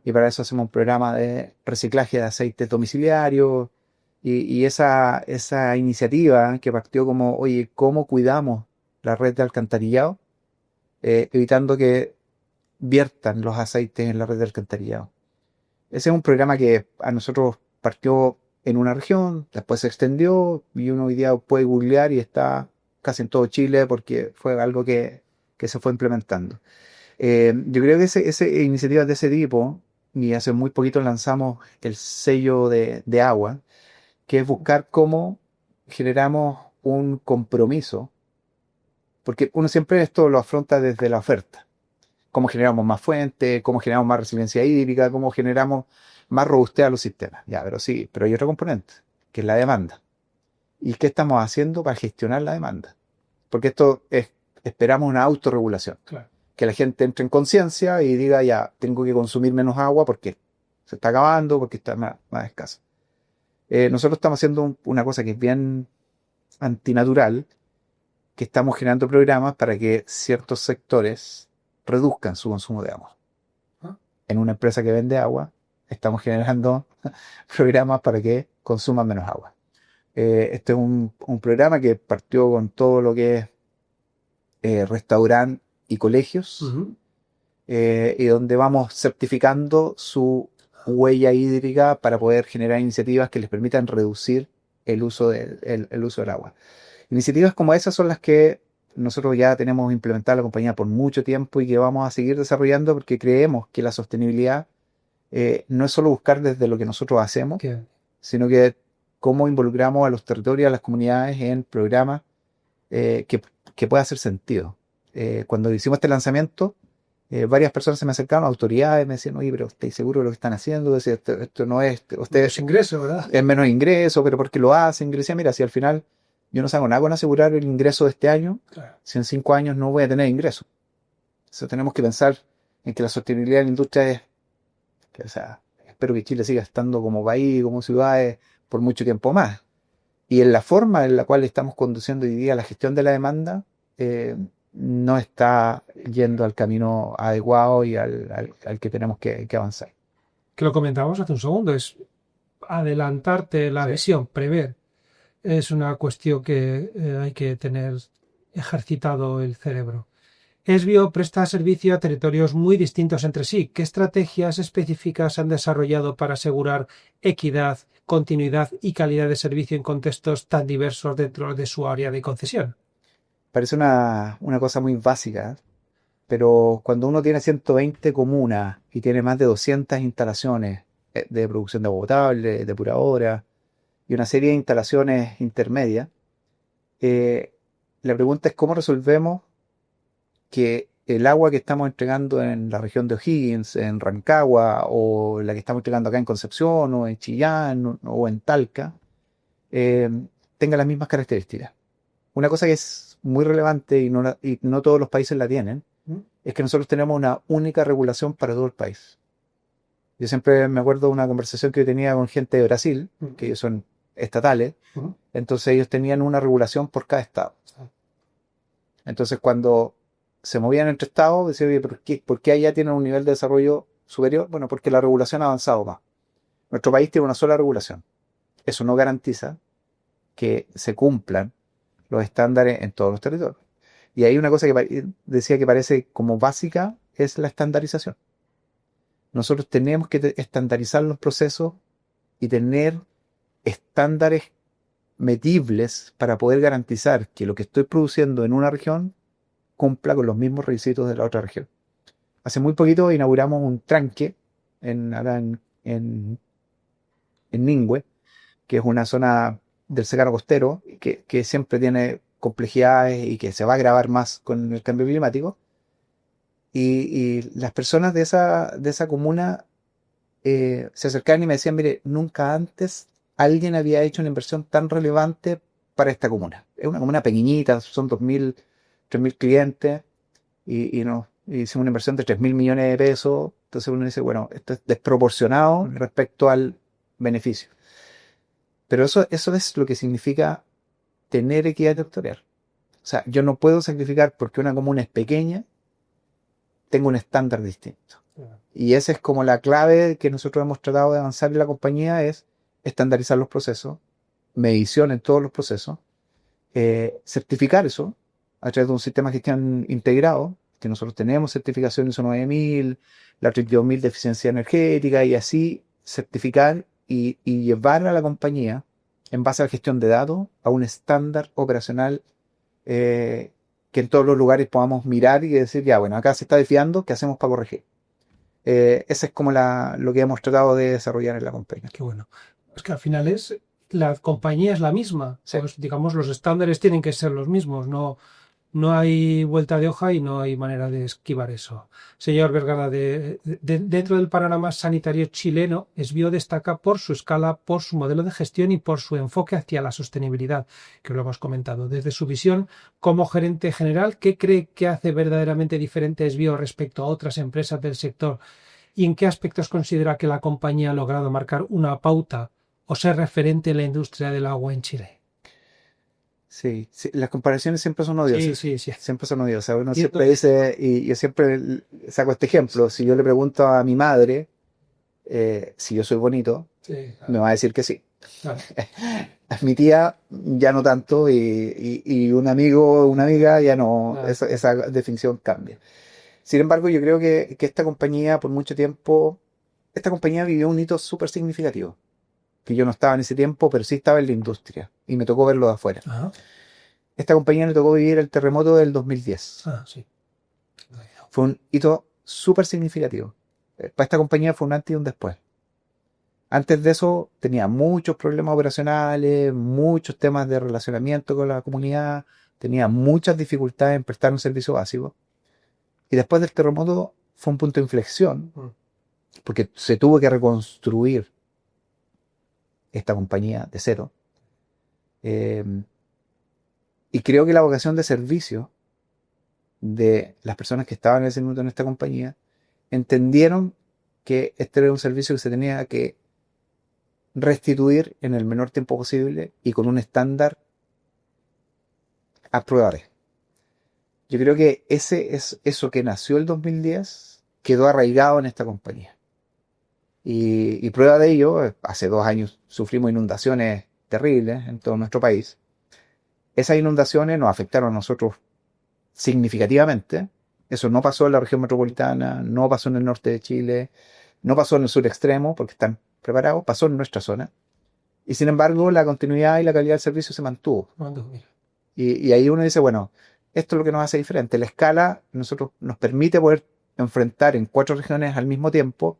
Y para eso hacemos un programa de reciclaje de aceites domiciliarios y esa iniciativa que partió como, oye, ¿cómo cuidamos la red de alcantarillado? Evitando que viertan los aceites en la red de alcantarillado. Ese es un programa que a nosotros partió en una región, después se extendió y uno hoy día puede googlear y está casi en todo Chile porque fue algo que se fue implementando. Yo creo que esa iniciativas de ese tipo, y hace muy poquito lanzamos el sello de agua, que es buscar cómo generamos un compromiso, porque uno siempre esto lo afronta desde la oferta. Cómo generamos más fuentes, cómo generamos más resiliencia hídrica, cómo generamos más robustez a los sistemas. Ya, pero hay otro componente, que es la demanda. ¿Y qué estamos haciendo para gestionar la demanda? Porque esperamos una autorregulación.
Claro.
Que la gente entre en conciencia y diga, ya, tengo que consumir menos agua porque se está acabando, porque está más escasa. Nosotros estamos haciendo una cosa que es bien antinatural, que estamos generando programas para que ciertos sectores reduzcan su consumo de agua.
¿Ah?
En una empresa que vende agua, estamos generando programas para que consuman menos agua. Este es un programa que partió con todo lo que es restaurante y colegios,
Uh-huh.
Y donde vamos certificando su huella hídrica para poder generar iniciativas que les permitan reducir el uso el uso del agua. Iniciativas como esas son las que nosotros ya tenemos implementada la compañía por mucho tiempo y que vamos a seguir desarrollando porque creemos que la sostenibilidad no es solo buscar desde lo que nosotros hacemos,
¿Qué?
sino que cómo involucramos a los territorios, a las comunidades en programas que pueda hacer sentido. Cuando hicimos este lanzamiento, varias personas se me acercaron, autoridades, me decían, oye, pero ¿estáis seguros de lo que están haciendo? Decía, esto no es, ustedes
ingresos, ¿verdad?
es menos ingreso, pero ¿por qué lo hacen? Y decía, mira, si al final yo no saco nada con asegurar el ingreso de este año,
Claro.
si en 5 años no voy a tener ingreso. Entonces tenemos que pensar en que la sostenibilidad de la industria es, o sea, espero que Chile siga estando como país, como ciudades, por mucho tiempo más. Y en la forma en la cual estamos conduciendo hoy día la gestión de la demanda, no está yendo al camino adecuado y al que tenemos que avanzar.
Que lo comentábamos hace un segundo, es adelantarte la
Sí.
visión, prever. Es una cuestión que hay que tener ejercitado el cerebro. ESBIO presta servicio a territorios muy distintos entre sí. ¿Qué estrategias específicas han desarrollado para asegurar equidad, continuidad y calidad de servicio en contextos tan diversos dentro de su área de concesión?
Parece una cosa muy básica, pero cuando uno tiene 120 comunas y tiene más de 200 instalaciones de producción de agua potable, depuradora y una serie de instalaciones intermedias, eh, la pregunta es cómo resolvemos que el agua que estamos entregando en la región de O'Higgins, en Rancagua, o la que estamos entregando acá en Concepción, o en Chillán, o en Talca, eh, tenga las mismas características. Una cosa que es muy relevante y no todos los países la tienen, es que nosotros tenemos una única regulación para todo el país. Yo siempre me acuerdo de una conversación que yo tenía con gente de Brasil, que ellos son estatales, entonces ellos tenían una regulación por cada estado. Entonces cuando se movían entre estados, decían, oye, ¿por qué allá tienen un nivel de desarrollo superior? Bueno, porque la regulación ha avanzado más. Nuestro país tiene una sola regulación. Eso no garantiza que se cumplan los estándares en todos los territorios. Y hay una cosa que decía que parece como básica, es la estandarización. Nosotros tenemos que estandarizar los procesos y tener estándares medibles para poder garantizar que lo que estoy produciendo en una región cumpla con los mismos requisitos de la otra región. Hace muy poquito inauguramos un tranque acá en Ningüe, que es una zona del secano costero que siempre tiene complejidades y que se va a agravar más con el cambio climático. Y las personas de esa comuna se acercaban y me decían, mire, nunca antes alguien había hecho una inversión tan relevante para esta comuna. Es una comuna pequeñita, son 2.000, 3.000 clientes y hicimos una inversión de 3.000 millones de pesos. Entonces uno dice, bueno, esto es desproporcionado respecto al beneficio. Pero eso es lo que significa tener equidad territorial. O sea, yo no puedo sacrificar porque una comuna es pequeña, tengo un estándar distinto. Y esa es como la clave que nosotros hemos tratado de avanzar en la compañía, es estandarizar los procesos, medición en todos los procesos, certificar eso a través de un sistema de gestión integrado, que nosotros tenemos certificación ISO 9000, la 32000 de eficiencia energética, y así certificar y llevar a la compañía, en base a la gestión de datos, a un estándar operacional que en todos los lugares podamos mirar y decir, ya, bueno, acá se está desviando, ¿qué hacemos para corregir? Ese es como lo que hemos tratado de desarrollar en la compañía.
Qué bueno. Es que al final la compañía es la misma.
Sí.
Pues digamos, los estándares tienen que ser los mismos. No hay vuelta de hoja y no hay manera de esquivar eso. Señor Vergara, dentro del panorama sanitario chileno, Esbio destaca por su escala, por su modelo de gestión y por su enfoque hacia la sostenibilidad, que lo hemos comentado. Desde su visión como gerente general, ¿qué cree que hace verdaderamente diferente a Esbio respecto a otras empresas del sector? ¿Y en qué aspectos considera que la compañía ha logrado marcar una pauta o ser referente en la industria del agua en Chile?
Sí, las comparaciones siempre son odiosas.
Sí.
Siempre son odiosas. Uno
Y
siempre dice, y yo siempre saco este ejemplo, si yo le pregunto a mi madre si yo soy bonito, me va a decir que sí.
Claro.
A mi tía ya no tanto, y un amigo o una amiga ya no,
Claro.
esa definición cambia. Sin embargo, yo creo que esta compañía, por mucho tiempo, esta compañía vivió un hito súper significativo, que yo no estaba en ese tiempo, pero sí estaba en la industria, y me tocó verlo de afuera.
Ajá.
Esta compañía le tocó vivir el terremoto del 2010.
Sí.
Fue un hito súper significativo. Para esta compañía fue un antes y un después. Antes de eso tenía muchos problemas operacionales, muchos temas de relacionamiento con la comunidad, tenía muchas dificultades en prestar un servicio básico. Y después del terremoto fue un punto de inflexión, porque se tuvo que reconstruir esta compañía de cero. Y creo que la vocación de servicio de las personas que estaban en ese momento en esta compañía entendieron que este era un servicio que se tenía que restituir en el menor tiempo posible y con un estándar aprobable. Yo creo que eso que nació el 2010 quedó arraigado en esta compañía. Y prueba de ello, hace 2 años sufrimos inundaciones terribles en todo nuestro país. Esas inundaciones nos afectaron a nosotros significativamente. Eso no pasó en la región metropolitana, no pasó en el norte de Chile, no pasó en el sur extremo, porque están preparados, pasó en nuestra zona. Y sin embargo, la continuidad y la calidad del servicio se mantuvo. Y ahí uno dice, bueno, esto es lo que nos hace diferente. La escala nosotros nos permite poder enfrentar en 4 regiones al mismo tiempo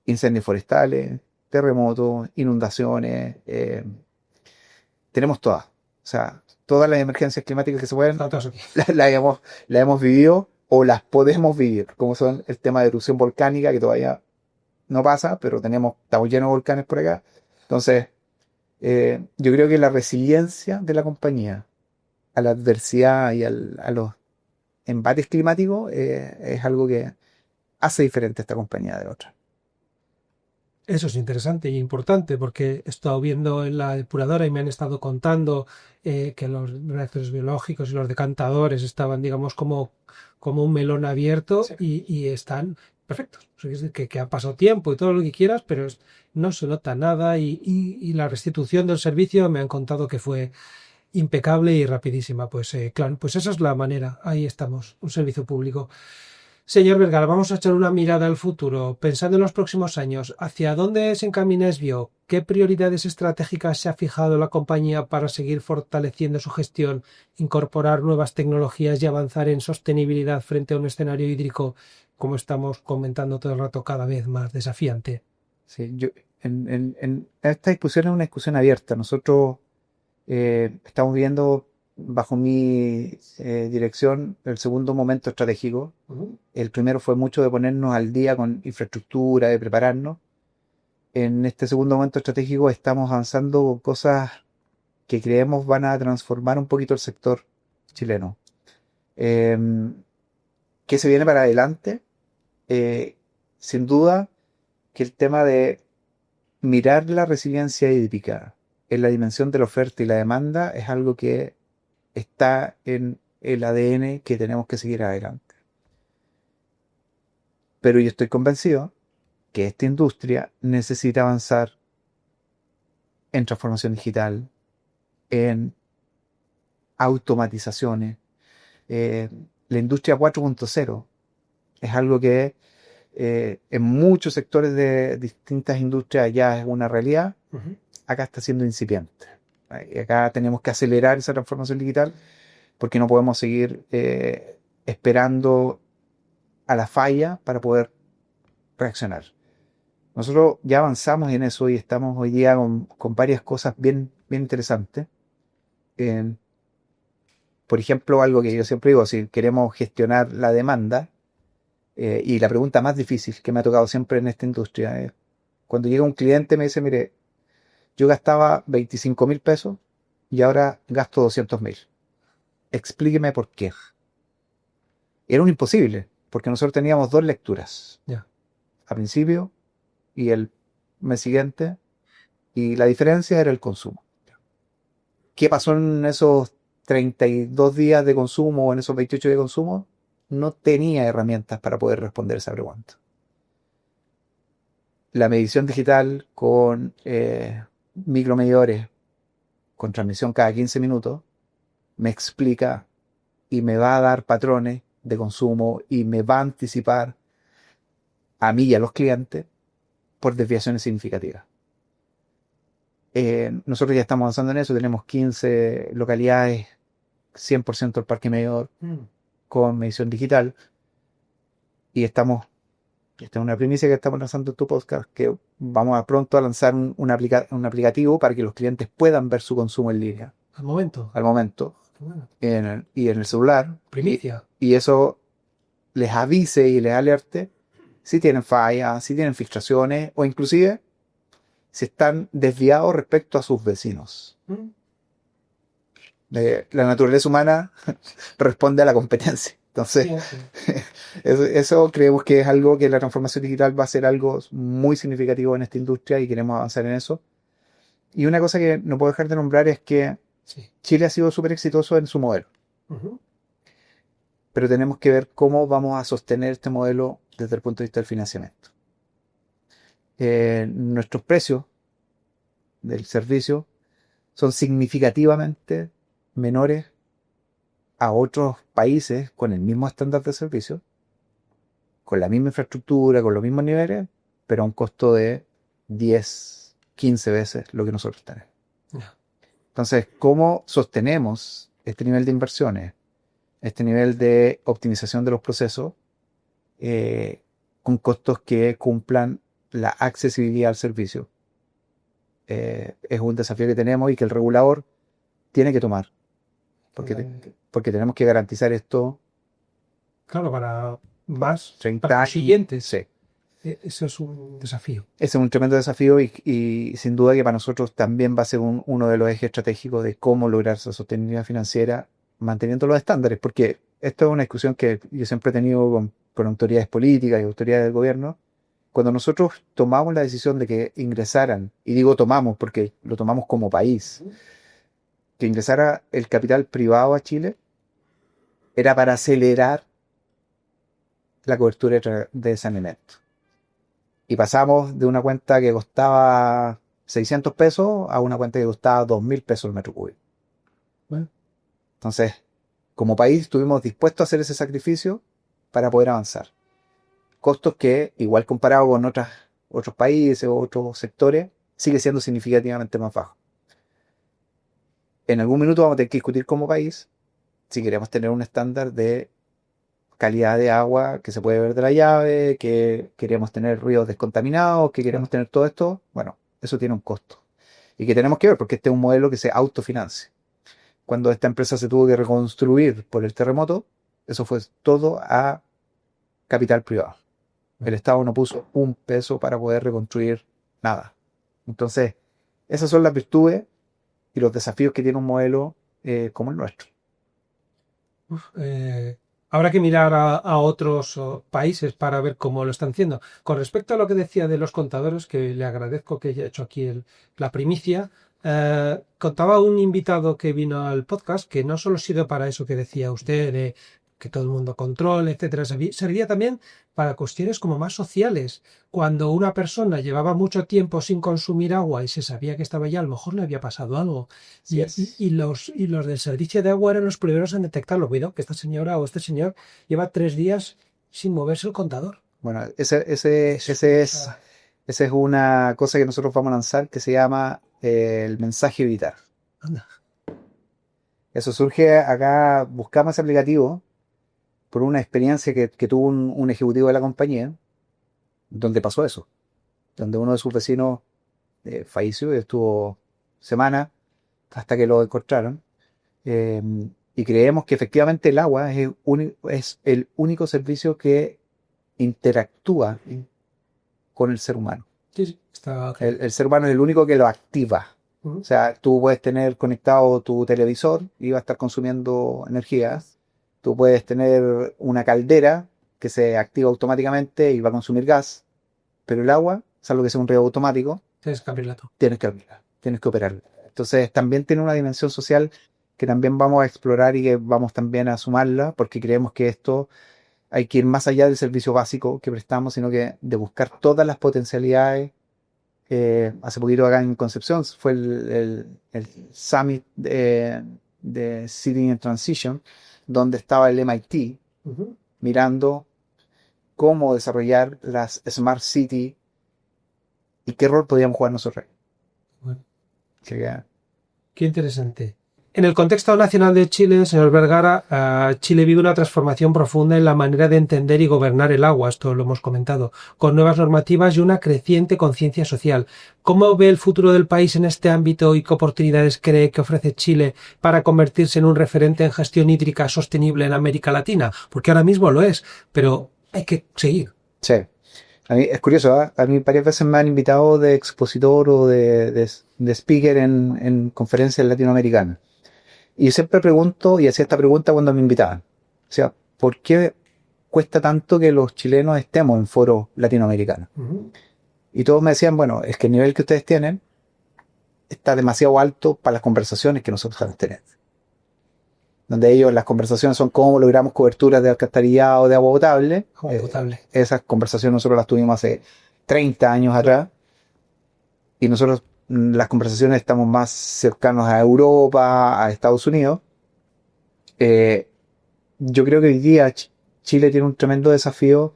incendios forestales, terremotos, inundaciones, tenemos todas. O sea, todas las emergencias climáticas que se pueden, la hemos vivido o las podemos vivir, como son el tema de erupción volcánica, que todavía no pasa, pero estamos llenos de volcanes por acá. Entonces, yo creo que la resiliencia de la compañía a la adversidad y a los embates climáticos es algo que hace diferente a esta compañía de otras.
Eso es interesante y importante porque he estado viendo en la depuradora y me han estado contando que los reactores biológicos y los decantadores estaban, digamos, como un melón abierto
Sí.
y están perfectos. O sea, es decir, que ha pasado tiempo y todo lo que quieras, pero no se nota nada y la restitución del servicio me han contado que fue impecable y rapidísima. Pues claro, pues esa es la manera. Ahí estamos, un servicio público. Señor Vergara, vamos a echar una mirada al futuro. Pensando en los próximos años, ¿hacia dónde se encamina Esbio? ¿Qué prioridades estratégicas se ha fijado la compañía para seguir fortaleciendo su gestión, incorporar nuevas tecnologías y avanzar en sostenibilidad frente a un escenario hídrico, como estamos comentando todo el rato, cada vez más desafiante?
Sí, en esta discusión es una discusión abierta. Nosotros estamos viendo bajo mi dirección el segundo momento estratégico. El primero fue mucho de ponernos al día con infraestructura, de prepararnos. En este segundo momento estratégico estamos avanzando con cosas que creemos van a transformar un poquito el sector chileno. ¿Qué se viene para adelante? Sin duda que el tema de mirar la resiliencia hídrica en la dimensión de la oferta y la demanda es algo que está en el ADN que tenemos que seguir adelante. Pero yo estoy convencido que esta industria necesita avanzar en transformación digital, en automatizaciones. La industria 4.0 es algo que en muchos sectores de distintas industrias ya es una realidad. Acá está siendo incipiente. Y acá tenemos que acelerar esa transformación digital porque no podemos seguir esperando a la falla para poder reaccionar. Nosotros ya avanzamos en eso y estamos hoy día con varias cosas bien interesantes. Por ejemplo, algo que yo siempre digo, si queremos gestionar la demanda, y la pregunta más difícil que me ha tocado siempre en esta industria es, cuando llega un cliente me dice, mire, yo gastaba 25.000 pesos y ahora gasto 200.000. Explíqueme por qué. Era un imposible, porque nosotros teníamos 2 lecturas.
Ya.
A principio y el mes siguiente, y la diferencia era el consumo. ¿Qué pasó en esos 32 días de consumo o en esos 28 de consumo? No tenía herramientas para poder responder esa pregunta. La medición digital con micromedidores, con transmisión cada 15 minutos, me explica y me va a dar patrones de consumo y me va a anticipar a mí y a los clientes por desviaciones significativas. Nosotros ya estamos avanzando en eso, tenemos 15 localidades, 100% del parque medidor con medición digital y esta es una primicia que estamos lanzando en tu podcast, que vamos a pronto a lanzar un aplicativo para que los clientes puedan ver su consumo en línea.
Al momento. Bueno.
Y en el celular.
Primicia.
Y eso les avise y les alerte si tienen fallas, si tienen filtraciones o inclusive si están desviados respecto a sus vecinos. La naturaleza humana responde a la competencia. Entonces, sí. Eso creemos que es algo que la transformación digital va a ser algo muy significativo en esta industria y queremos avanzar en eso. Y una cosa que no puedo dejar de nombrar es que Chile ha sido súper exitoso en su modelo. Pero tenemos que ver cómo vamos a sostener este modelo desde el punto de vista del financiamiento. Nuestros precios del servicio son significativamente menores a otros países con el mismo estándar de servicio, con la misma infraestructura, con los mismos niveles, pero a un costo de 10, 15 veces lo que nosotros tenemos. Entonces, ¿cómo sostenemos este nivel de inversiones, este nivel de optimización de los procesos, con costos que cumplan la accesibilidad al servicio. Es un desafío que tenemos y que el regulador tiene que tomar, porque tenemos que garantizar esto.
Claro, para más,
30
para los
años.
siguientes.
Sí.
Eso es un desafío.
Ese es un tremendo desafío y sin duda que para nosotros también va a ser uno de los ejes estratégicos de cómo lograr esa sostenibilidad financiera manteniendo los estándares, porque esto es una discusión que yo siempre he tenido con autoridades políticas y autoridades del gobierno. Cuando nosotros tomamos la decisión de que ingresaran, y digo tomamos porque lo tomamos como país, que ingresara el capital privado a Chile, era para acelerar la cobertura de saneamiento. Y pasamos de una cuenta que costaba 600 pesos a una cuenta que costaba 2.000 pesos el metro cúbico.
Bueno.
Entonces, como país, estuvimos dispuestos a hacer ese sacrificio para poder avanzar. Costos que, igual comparado con otros países o otros sectores, sigue siendo significativamente más bajo. En algún minuto vamos a tener que discutir como país si queremos tener un estándar de calidad de agua que se puede ver de la llave, que queremos tener ríos descontaminados, que queremos tener todo esto. Bueno, eso tiene un costo. Y que tenemos que ver, porque este es un modelo que se autofinancie. Cuando esta empresa se tuvo que reconstruir por el terremoto, eso fue todo a capital privado. El Estado no puso un peso para poder reconstruir nada. Entonces, esas son las virtudes y los desafíos que tiene un modelo como el nuestro.
Habrá que mirar a otros países para ver cómo lo están haciendo. Con respecto a lo que decía de los contadores, que le agradezco que haya hecho aquí la primicia, contaba un invitado que vino al podcast que no solo sirve para eso que decía usted, de que todo el mundo controle, etcétera, servía también para cuestiones como más sociales. Cuando una persona llevaba mucho tiempo sin consumir agua y se sabía que estaba ya, a lo mejor le había pasado algo. Y los del servicio de agua eran los primeros en detectarlo. Cuidado, que esta señora o este señor lleva 3 días sin moverse el contador.
Bueno, esa es una cosa que nosotros vamos a lanzar que se llama el mensaje vital.
Anda.
Eso surge acá, buscamos ese aplicativo por una experiencia que tuvo un ejecutivo de la compañía, donde pasó eso, donde uno de sus vecinos falleció y estuvo semanas hasta que lo encontraron. Y creemos que efectivamente el agua es el único servicio que interactúa con el ser humano.
Sí, está claro.
El ser humano es el único que lo activa. O sea, tú puedes tener conectado tu televisor y va a estar consumiendo energía. Tú puedes tener una caldera que se activa automáticamente y va a consumir gas. Pero el agua, salvo que sea un riego automático,
Tienes que abrirla tú.
tienes que operarla. Entonces también tiene una dimensión social que también vamos a explorar y que vamos también a sumarla, porque creemos que esto hay que ir más allá del servicio básico que prestamos, sino que de buscar todas las potencialidades. Hace poquito acá en Concepción fue el Summit de City in Transition, donde estaba el MIT mirando cómo desarrollar las Smart City y qué rol podíamos jugar nosotros.
Bueno.
Qué
interesante. En el contexto nacional de Chile, señor Vergara, Chile vive una transformación profunda en la manera de entender y gobernar el agua, esto lo hemos comentado, con nuevas normativas y una creciente conciencia social. ¿Cómo ve el futuro del país en este ámbito y qué oportunidades cree que ofrece Chile para convertirse en un referente en gestión hídrica sostenible en América Latina? Porque ahora mismo lo es, pero hay que seguir.
Sí. A mí, es curioso, ¿eh? A mí varias veces me han invitado de expositor o de speaker en conferencias latinoamericanas. Y yo siempre pregunto, y hacía esta pregunta cuando me invitaban. O sea, ¿por qué cuesta tanto que los chilenos estemos en foros latinoamericanos? Y todos me decían, bueno, es que el nivel que ustedes tienen está demasiado alto para las conversaciones que nosotros estamos teniendo. Donde ellos, las conversaciones son cómo logramos coberturas de alcantarillado, de agua potable. Esas conversaciones nosotros las tuvimos hace 30 años atrás. Y nosotros, las conversaciones, estamos más cercanos a Europa, a Estados Unidos. Yo creo que hoy día Chile tiene un tremendo desafío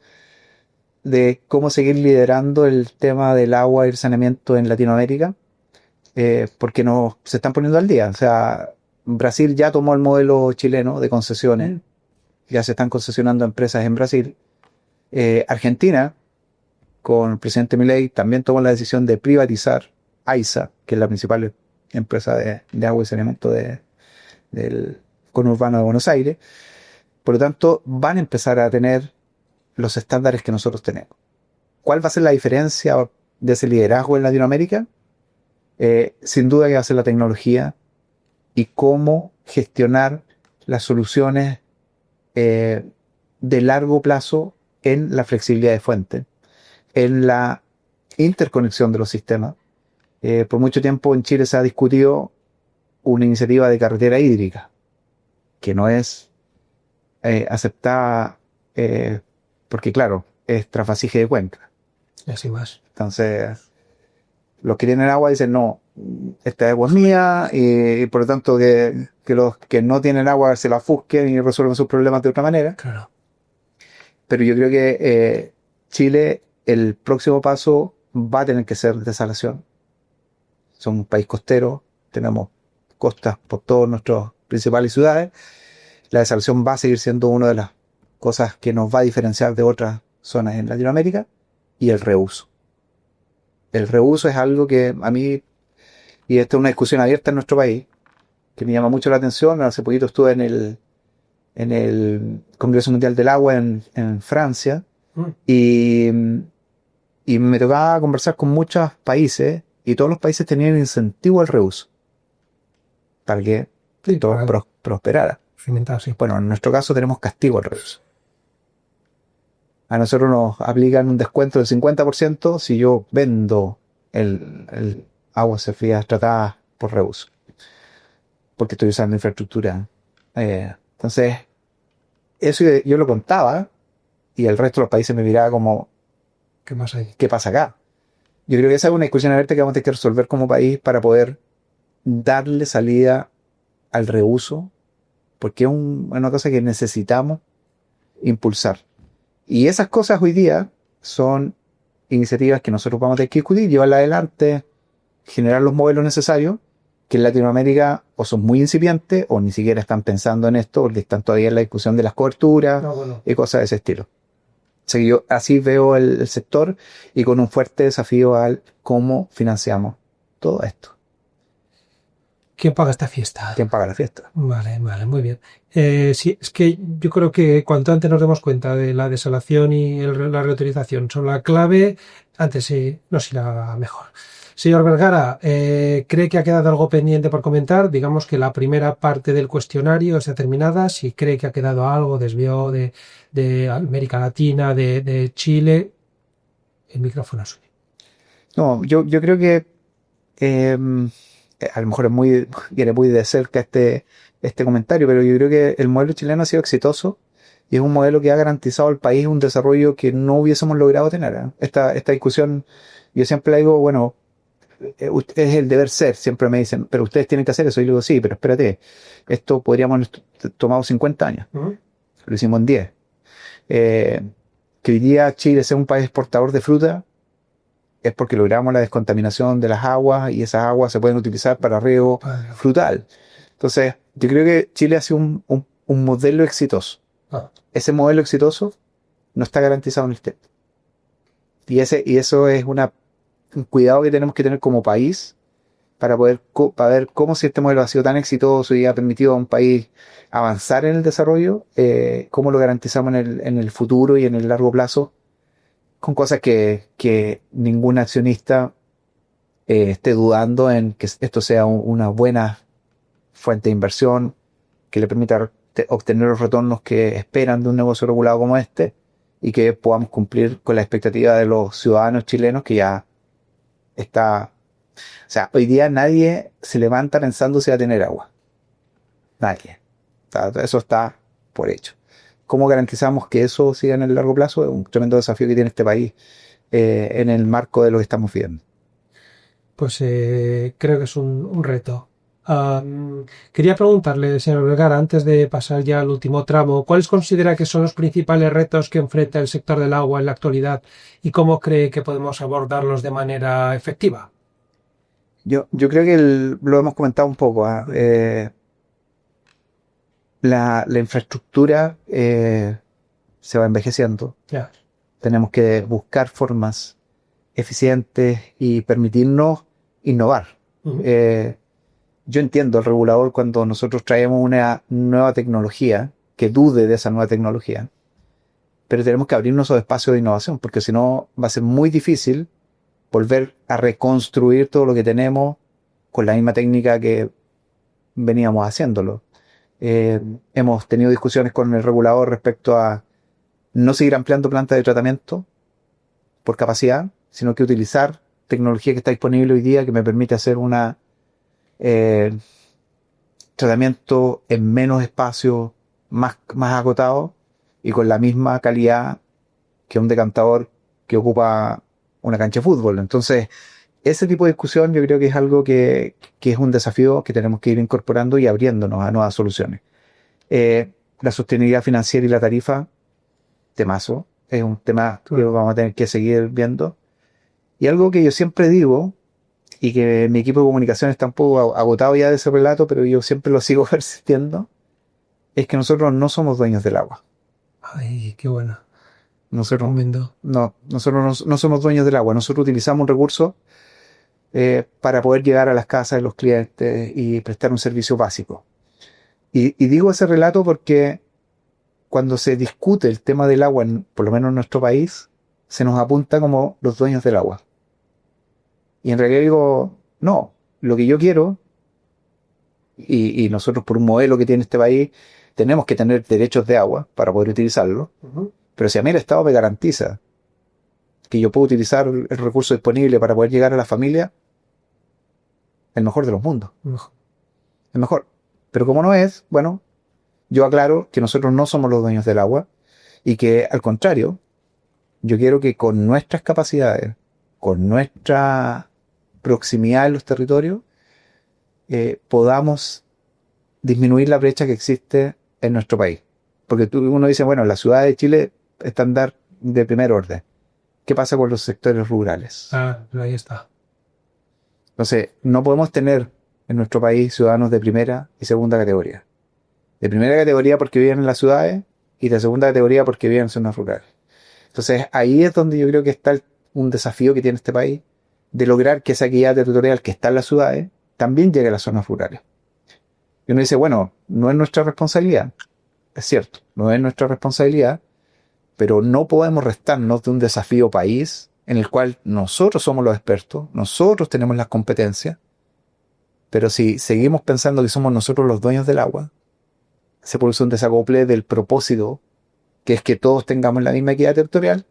de cómo seguir liderando el tema del agua y el saneamiento en Latinoamérica, porque se están poniendo al día. O sea, Brasil ya tomó el modelo chileno de concesiones, ya se están concesionando empresas en Brasil. Argentina, con el presidente Milei, también tomó la decisión de privatizar AISA, que es la principal empresa de agua y saneamiento del conurbano de Buenos Aires. Por lo tanto, van a empezar a tener los estándares que nosotros tenemos. ¿Cuál va a ser la diferencia de ese liderazgo en Latinoamérica? Sin duda que va a ser la tecnología y cómo gestionar las soluciones de largo plazo en la flexibilidad de fuente, en la interconexión de los sistemas. Por mucho tiempo en Chile se ha discutido una iniciativa de carretera hídrica, que no es aceptada porque, claro, es trasvasije de cuenca.
Así más.
Entonces, los que tienen agua dicen, no, esta agua es mía, y por lo tanto que los que no tienen agua se la ofusquen y resuelven sus problemas de otra manera.
Claro.
Pero yo creo que Chile, el próximo paso va a tener que ser desalación. Somos un país costero, tenemos costas por todas nuestras principales ciudades. La desalación va a seguir siendo una de las cosas que nos va a diferenciar de otras zonas en Latinoamérica, y el reuso. El reuso es algo que a mí, y esta es una discusión abierta en nuestro país, que me llama mucho la atención. Hace poquito estuve en el Congreso Mundial del Agua en Francia, y me tocaba conversar con muchos países, y todos los países tenían incentivo al reuso para que todo prosperara.
Sí.
Bueno, en nuestro caso tenemos castigo al reuso. A nosotros nos aplican un descuento del 50% si yo vendo el aguas frías tratadas por reuso, porque estoy usando infraestructura. Entonces, eso yo lo contaba, y el resto de los países me miraba como,
¿qué pasa ahí?
¿qué pasa acá? Yo creo que esa es una discusión abierta que vamos a tener que resolver como país para poder darle salida al reuso, porque es una cosa que necesitamos impulsar. Y esas cosas hoy día son iniciativas que nosotros vamos a tener que discutir, llevarlas adelante, generar los modelos necesarios, que en Latinoamérica o son muy incipientes o ni siquiera están pensando en esto, porque están todavía en la discusión de las coberturas y cosas de ese estilo. O sea, yo así veo el sector, y con un fuerte desafío al cómo financiamos todo esto.
¿Quién paga esta fiesta?
¿Quién paga la fiesta?
Vale, muy bien. Sí, es que yo creo que cuanto antes nos demos cuenta de la desalación y la reutilización son la clave, antes sí nos irá mejor. Señor Vergara, ¿cree que ha quedado algo pendiente por comentar? Digamos que la primera parte del cuestionario está terminada. Si cree que ha quedado algo, desvió de América Latina, de Chile, el micrófono es suyo.
No, yo creo que a lo mejor viene muy de cerca este comentario, pero yo creo que el modelo chileno ha sido exitoso, y es un modelo que ha garantizado al país un desarrollo que no hubiésemos logrado tener. Esta discusión, yo siempre le digo, bueno, es el deber ser. Siempre me dicen, pero ustedes tienen que hacer eso. Y yo digo, sí, pero espérate, esto podríamos haber tomado 50 años. Lo hicimos en 10. Que hoy día Chile sea un país exportador de fruta es porque logramos la descontaminación de las aguas, y esas aguas se pueden utilizar para riego frutal. Entonces, yo creo que Chile ha sido un modelo exitoso. Ese modelo exitoso no está garantizado en el tiempo. Y eso es un cuidado que tenemos que tener como país para ver cómo, si este modelo ha sido tan exitoso y ha permitido a un país avanzar en el desarrollo, cómo lo garantizamos en el futuro y en el largo plazo, con cosas que ningún accionista esté dudando en que esto sea una buena fuente de inversión, que le permita obtener los retornos que esperan de un negocio regulado como este, y que podamos cumplir con la expectativa de los ciudadanos chilenos, que ya está. O sea, hoy día nadie se levanta pensando si va a tener agua. Nadie. Eso está por hecho. ¿Cómo garantizamos que eso siga en el largo plazo? Es un tremendo desafío que tiene este país en el marco de lo que estamos viviendo.
Pues creo que es un reto. Quería preguntarle, señor Vergara, antes de pasar ya al último tramo, ¿cuáles considera que son los principales retos que enfrenta el sector del agua en la actualidad, y cómo cree que podemos abordarlos de manera efectiva?
Yo creo que lo hemos comentado un poco. la infraestructura se va envejeciendo.
Ya.
Tenemos que buscar formas eficientes y permitirnos innovar.
Ujú.
Yo entiendo el regulador cuando nosotros traemos una nueva tecnología, que dude de esa nueva tecnología, pero tenemos que abrirnos esos espacios de innovación, porque si no va a ser muy difícil volver a reconstruir todo lo que tenemos con la misma técnica que veníamos haciéndolo. Hemos tenido discusiones con el regulador respecto a no seguir ampliando plantas de tratamiento por capacidad, sino que utilizar tecnología que está disponible hoy día que me permite hacer una tratamiento en menos espacio, más agotado y con la misma calidad que un decantador que ocupa una cancha de fútbol. Entonces, ese tipo de discusión yo creo que es algo que es un desafío que tenemos que ir incorporando y abriéndonos a nuevas soluciones. La sostenibilidad financiera y la tarifa, temazo, es un tema que vamos a tener que seguir viendo. Y algo que yo siempre digo, y que mi equipo de comunicación está un poco agotado ya de ese relato, pero yo siempre lo sigo persistiendo, es que nosotros no somos dueños del agua.
Ay, qué buena.
Nosotros
Tremendo.
no somos dueños del agua. Nosotros utilizamos un recurso para poder llegar a las casas de los clientes y prestar un servicio básico. Y digo ese relato porque cuando se discute el tema del agua, por lo menos en nuestro país, se nos apunta como los dueños del agua. Y en realidad digo, no, lo que yo quiero, y nosotros por un modelo que tiene este país, tenemos que tener derechos de agua para poder utilizarlo.
Ujú.
Pero si a mí el Estado me garantiza que yo puedo utilizar el recurso disponible para poder llegar a la familia, el mejor de los mundos.
Ujú.
El mejor. Pero como no es, bueno, yo aclaro que nosotros no somos los dueños del agua y que al contrario, yo quiero que con nuestras capacidades, con nuestra proximidad en los territorios, podamos disminuir la brecha que existe en nuestro país. Porque uno dice, bueno, las ciudades de Chile están de primer orden. ¿Qué pasa con los sectores rurales?
Pero ahí está.
Entonces, no podemos tener en nuestro país ciudadanos de primera y segunda categoría. De primera categoría porque viven en las ciudades y de segunda categoría porque viven en zonas rurales. Entonces, ahí es donde yo creo que está un desafío que tiene este país de lograr que esa equidad territorial que está en las ciudades también llegue a las zonas rurales. Y uno dice, bueno, no es nuestra responsabilidad. Es cierto, no es nuestra responsabilidad, pero no podemos restarnos de un desafío país en el cual nosotros somos los expertos, nosotros tenemos las competencias, pero si seguimos pensando que somos nosotros los dueños del agua, se produce un desacople del propósito, que es que todos tengamos la misma equidad territorial,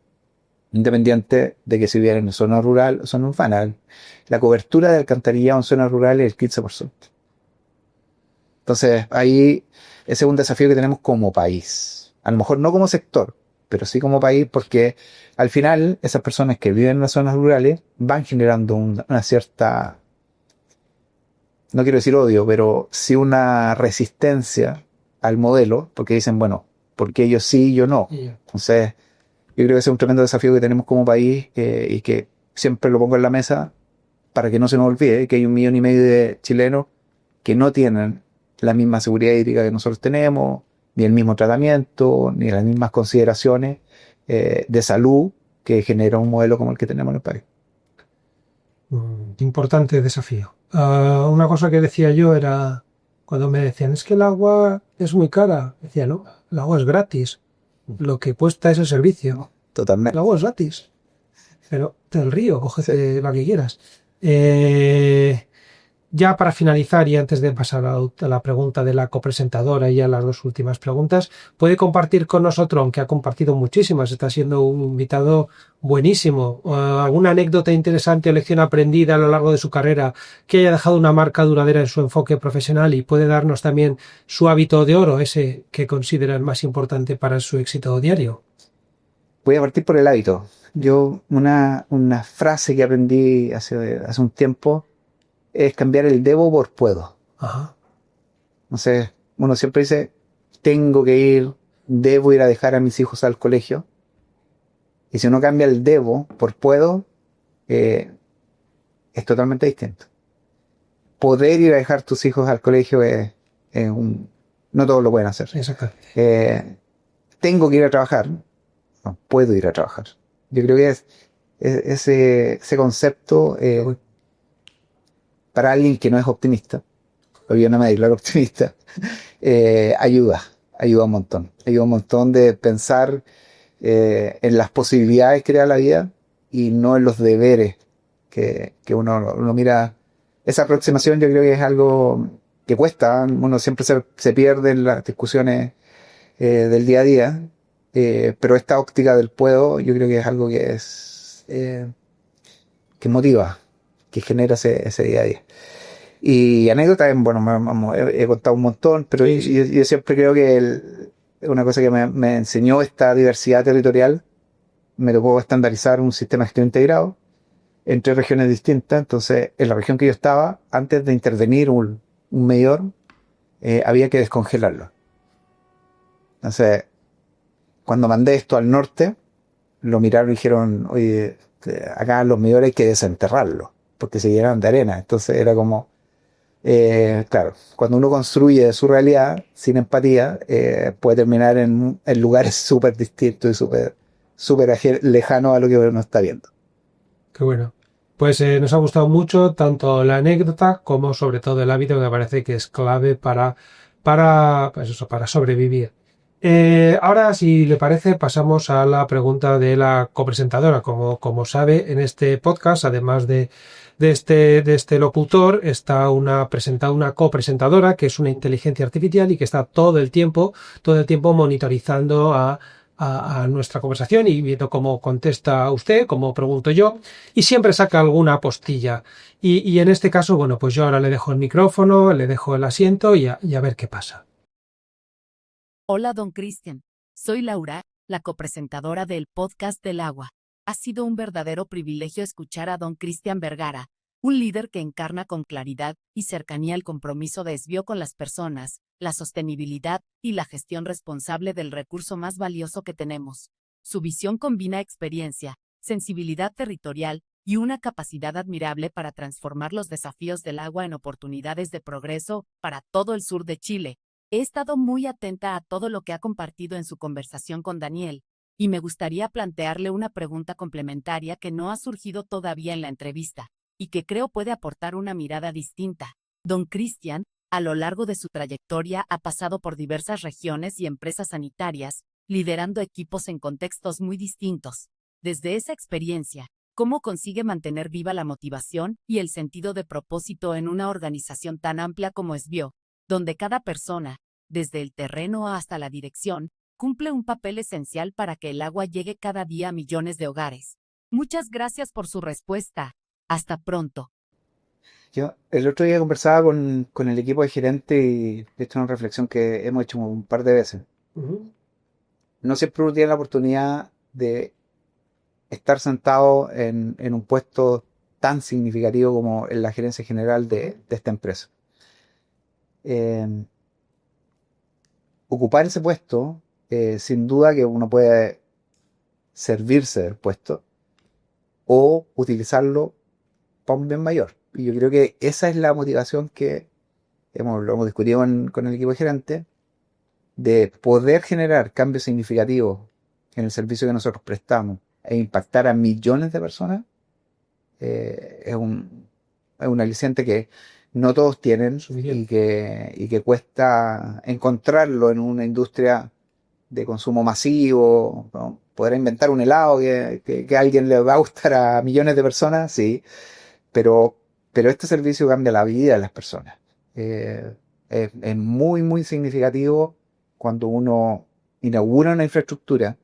independiente de que si viven en zona rural o zona urbana. La cobertura de alcantarillado en zona rural es el 15%. Entonces, ahí ese es un desafío que tenemos como país. A lo mejor no como sector, pero sí como país, porque al final esas personas que viven en las zonas rurales van generando una cierta, no quiero decir odio, pero sí una resistencia al modelo, porque dicen, bueno, ¿por qué ellos sí y yo no? Entonces, yo creo que ese es un tremendo desafío que tenemos como país y que siempre lo pongo en la mesa para que no se nos olvide que hay 1,5 millones de chilenos que no tienen la misma seguridad hídrica que nosotros tenemos, ni el mismo tratamiento, ni las mismas consideraciones de salud que genera un modelo como el que tenemos en el país.
Importante desafío. Una cosa que decía yo era, cuando me decían, es que el agua es muy cara, decía, no, el agua es gratis. Lo que cuesta es el servicio.
Totalmente.
El agua es gratis. Pero del río, cógete la que quieras. Ya para finalizar y antes de pasar a la pregunta de la copresentadora y a las dos últimas preguntas, puede compartir con nosotros, aunque ha compartido muchísimas, está siendo un invitado buenísimo, alguna anécdota interesante o lección aprendida a lo largo de su carrera que haya dejado una marca duradera en su enfoque profesional y puede darnos también su hábito de oro, ese que considera el más importante para su éxito diario.
Voy a partir por el hábito. Yo, una frase que aprendí hace un tiempo es cambiar el debo por puedo.
Ajá.
Entonces, uno siempre dice, tengo que ir, debo ir a dejar a mis hijos al colegio. Y si uno cambia el debo por puedo, es totalmente distinto. Poder ir a dejar tus hijos al colegio es no todos lo pueden hacer.
Exactamente.
Tengo que ir a trabajar, no, puedo ir a trabajar. Yo creo que ese concepto, para alguien que no es optimista, o yo no me declaro optimista, ayuda un montón. Ayuda un montón de pensar en las posibilidades que crea la vida y no en los deberes que uno mira. Esa aproximación yo creo que es algo que cuesta. Uno siempre se pierde en las discusiones del día a día, pero esta óptica del puedo yo creo que es algo que motiva, que genera ese día a día. Y anécdotas, bueno, he contado un montón, pero yo siempre creo que una cosa que me enseñó esta diversidad territorial, me tocó estandarizar un sistema de gestión integrado entre regiones distintas. Entonces, en la región que yo estaba, antes de intervenir un medidor, había que descongelarlo. Entonces, cuando mandé esto al norte, lo miraron y dijeron, oye, acá los medidores hay que desenterrarlos, porque se llenan de arena. Entonces era como, claro, cuando uno construye su realidad sin empatía, puede terminar en lugares súper distintos y súper lejanos a lo que uno está viendo.
Qué bueno. Pues nos ha gustado mucho tanto la anécdota como sobre todo el hábito, que me parece que es clave pues eso, para sobrevivir. Ahora, si le parece, pasamos a la pregunta de la copresentadora. Como sabe, en este podcast, además de este locutor, está una copresentadora que es una inteligencia artificial y que está todo el tiempo monitorizando a nuestra conversación y viendo cómo contesta usted, cómo pregunto yo, y siempre saca alguna postilla. Y en este caso, bueno, pues yo ahora le dejo el micrófono, le dejo el asiento y a ver qué pasa.
Hola, don Cristian. Soy Laura, la copresentadora del podcast del agua. Ha sido un verdadero privilegio escuchar a don Cristian Vergara, un líder que encarna con claridad y cercanía el compromiso de SBio con las personas, la sostenibilidad y la gestión responsable del recurso más valioso que tenemos. Su visión combina experiencia, sensibilidad territorial y una capacidad admirable para transformar los desafíos del agua en oportunidades de progreso para todo el sur de Chile. He estado muy atenta a todo lo que ha compartido en su conversación con Daniel, y me gustaría plantearle una pregunta complementaria que no ha surgido todavía en la entrevista, y que creo puede aportar una mirada distinta. Don Cristian, a lo largo de su trayectoria, ha pasado por diversas regiones y empresas sanitarias, liderando equipos en contextos muy distintos. Desde esa experiencia, ¿cómo consigue mantener viva la motivación y el sentido de propósito en una organización tan amplia como SBio, donde cada persona, desde el terreno hasta la dirección, cumple un papel esencial para que el agua llegue cada día a millones de hogares? Muchas gracias por su respuesta. Hasta pronto.
Yo el otro día conversaba con el equipo de gerente y de hecho una reflexión que hemos hecho un par de veces. No siempre uno tiene la oportunidad de estar sentado en un puesto tan significativo como en la gerencia general de esta empresa. Ocupar ese puesto, sin duda que uno puede servirse del puesto o utilizarlo para un bien mayor. Y yo creo que esa es la motivación que lo hemos discutido con el equipo de gerente, de poder generar cambios significativos en el servicio que nosotros prestamos e impactar a millones de personas. Es un aliciente que no todos tienen y que cuesta encontrarlo en una industria de consumo masivo, ¿no? Podrá inventar un helado que a alguien le va a gustar a millones de personas, sí, pero este servicio cambia la vida de las personas. Es muy, muy significativo cuando uno inaugura una infraestructura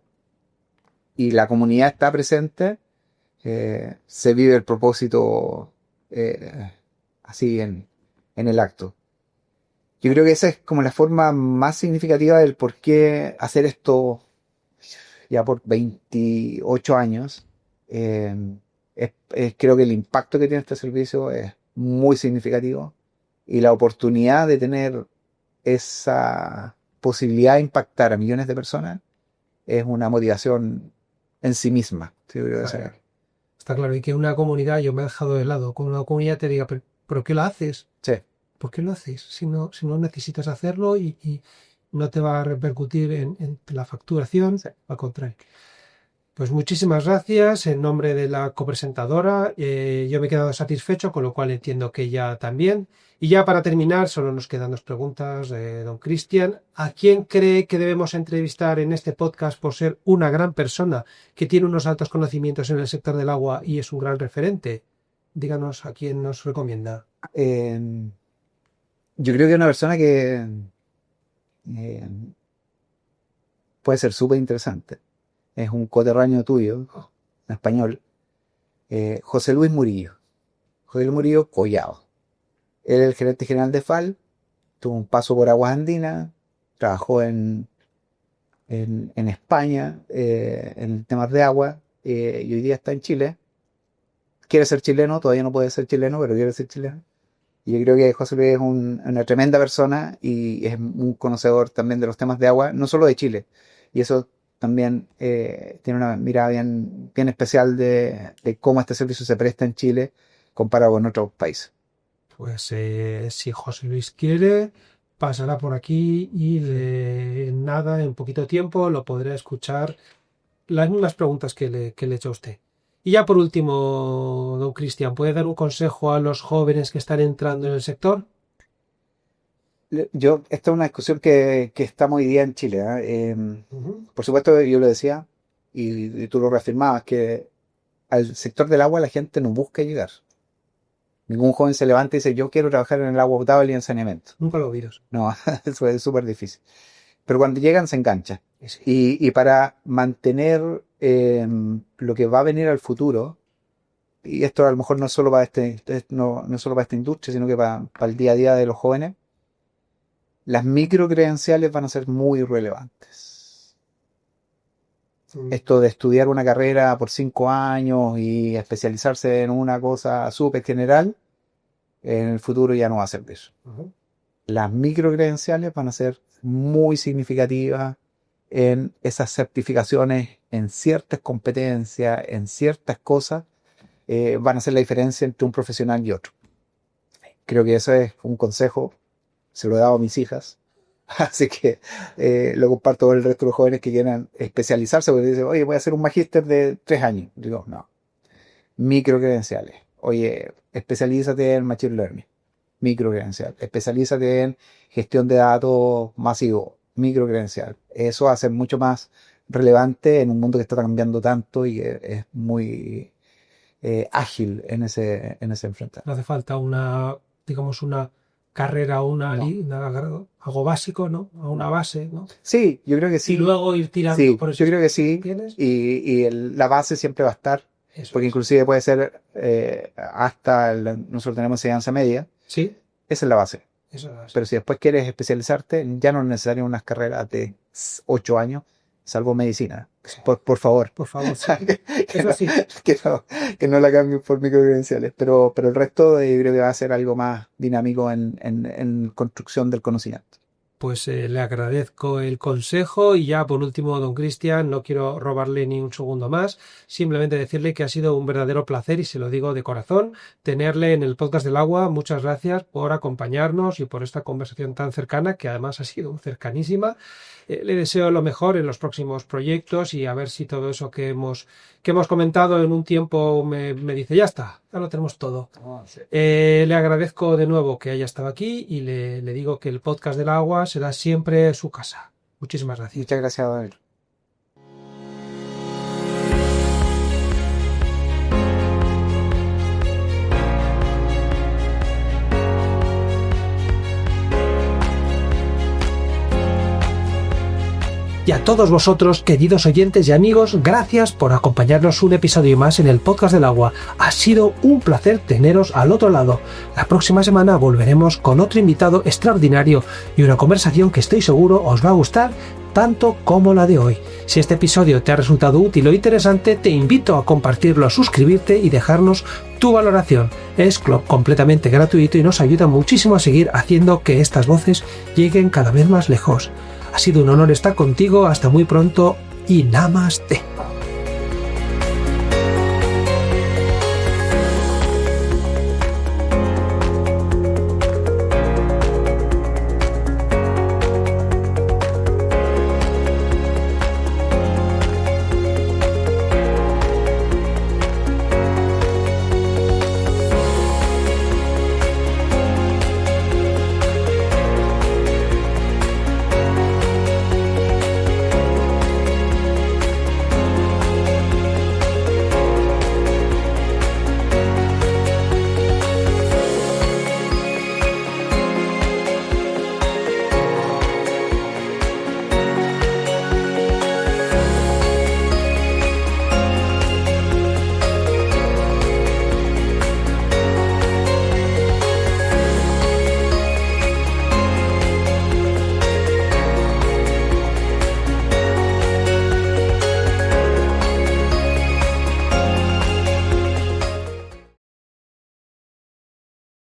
y la comunidad está presente. Se vive el propósito así en el acto. Yo creo que esa es como la forma más significativa del por qué hacer esto ya por 28 años. Creo que el impacto que tiene este servicio es muy significativo y la oportunidad de tener esa posibilidad de impactar a millones de personas es una motivación en sí misma. Sí,
Está claro, y que una comunidad, yo me he dejado de lado, con una comunidad te diga, pero ¿qué la haces?
Sí.
¿por qué lo hacéis? Si no necesitas hacerlo y no te va a repercutir en la facturación,
Sí.
al contrario. Pues muchísimas gracias en nombre de la copresentadora. Yo me he quedado satisfecho, con lo cual entiendo que ella también. Y ya para terminar, solo nos quedan 2 preguntas de don Cristian. ¿A quién cree que debemos entrevistar en este podcast por ser una gran persona que tiene unos altos conocimientos en el sector del agua y es un gran referente? Díganos a quién nos recomienda.
Yo creo que una persona que puede ser súper interesante. Es un coterráneo tuyo, en español, José Luis Murillo. José Luis Murillo Collado. Él es el gerente general de FAL, tuvo un paso por Aguas Andinas, trabajó en España en temas de agua, y hoy día está en Chile. Quiere ser chileno, todavía no puede ser chileno, pero quiere ser chileno. Y yo creo que José Luis es una tremenda persona y es un conocedor también de los temas de agua, no solo de Chile. Y eso también tiene una mirada bien especial de cómo este servicio se presta en Chile comparado con otros países.
Pues si José Luis quiere, pasará por aquí y en poquito tiempo lo podrá escuchar las mismas preguntas que le he hecho a usted. Y ya por último, don Cristian, ¿puede dar un consejo a los jóvenes que están entrando en el sector?
Esta es una discusión que estamos hoy día en Chile, ¿eh? Por supuesto, yo lo decía y tú lo reafirmabas, que al sector del agua la gente no busca llegar. Ningún joven se levanta y dice, yo quiero trabajar en el agua potable y en saneamiento.
Nunca lo oí.
No, eso es súper difícil. Pero cuando llegan se enganchan.
Sí.
Y para mantener lo que va a venir al futuro, y esto a lo mejor no es solo para no solo para esta industria, sino que para el día a día de los jóvenes, las microcredenciales van a ser muy relevantes. Esto de estudiar una carrera por 5 años y especializarse en una cosa súper general, en el futuro ya no va a ser de eso. Las microcredenciales van a ser muy significativas en esas certificaciones, en ciertas competencias, en ciertas cosas, van a hacer la diferencia entre un profesional y otro. Creo que eso es un consejo, se lo he dado a mis hijas, así que lo comparto con el resto de los jóvenes que quieran especializarse, porque dicen, oye, voy a hacer un magíster de 3 años. Digo, no. Microcredenciales. Oye, especialízate en Machine Learning. Microcredencial. Especialízate en gestión de datos masivo. Microcredencial. Eso va a ser mucho más relevante en un mundo que está cambiando tanto y que es muy ágil en ese enfrentamiento.
No hace falta una carrera o algo básico, ¿no? A una base, ¿no?
Sí, yo creo que sí.
Y luego ir tirando
sí,
por eso.
Yo creo que sí.
¿Tienes?
Y la base siempre va a estar.
Eso
porque
es.
inclusive puede ser nosotros tenemos enseñanza media.
Sí.
Esa es la base.
Eso es.
Pero si después quieres especializarte, ya no es necesario unas carreras de 8 años, salvo medicina. Por favor.
Por favor, sí. Eso sí.
que no la cambien por microcredenciales. Pero el resto yo creo que va a ser algo más dinámico en construcción del conocimiento.
Pues le agradezco el consejo y ya por último, don Cristian, no quiero robarle ni un segundo más, simplemente decirle que ha sido un verdadero placer y se lo digo de corazón, tenerle en el podcast del agua. Muchas gracias por acompañarnos y por esta conversación tan cercana, que además ha sido cercanísima. Le deseo lo mejor en los próximos proyectos y a ver si todo eso que hemos comentado en un tiempo me dice, ya está, ya lo tenemos todo.
Sí.
Le agradezco de nuevo que haya estado aquí y le digo que el podcast del agua será siempre su casa. Muchísimas gracias.
Muchas gracias, Daniel.
Y a todos vosotros, queridos oyentes y amigos, gracias por acompañarnos un episodio más en el podcast del agua. Ha sido un placer teneros al otro lado. La próxima semana volveremos con otro invitado extraordinario y una conversación que estoy seguro os va a gustar tanto como la de hoy. Si este episodio te ha resultado útil o interesante, te invito a compartirlo, a suscribirte y dejarnos tu valoración. Es completamente gratuito y nos ayuda muchísimo a seguir haciendo que estas voces lleguen cada vez más lejos. Ha sido un honor estar contigo, hasta muy pronto y Namaste.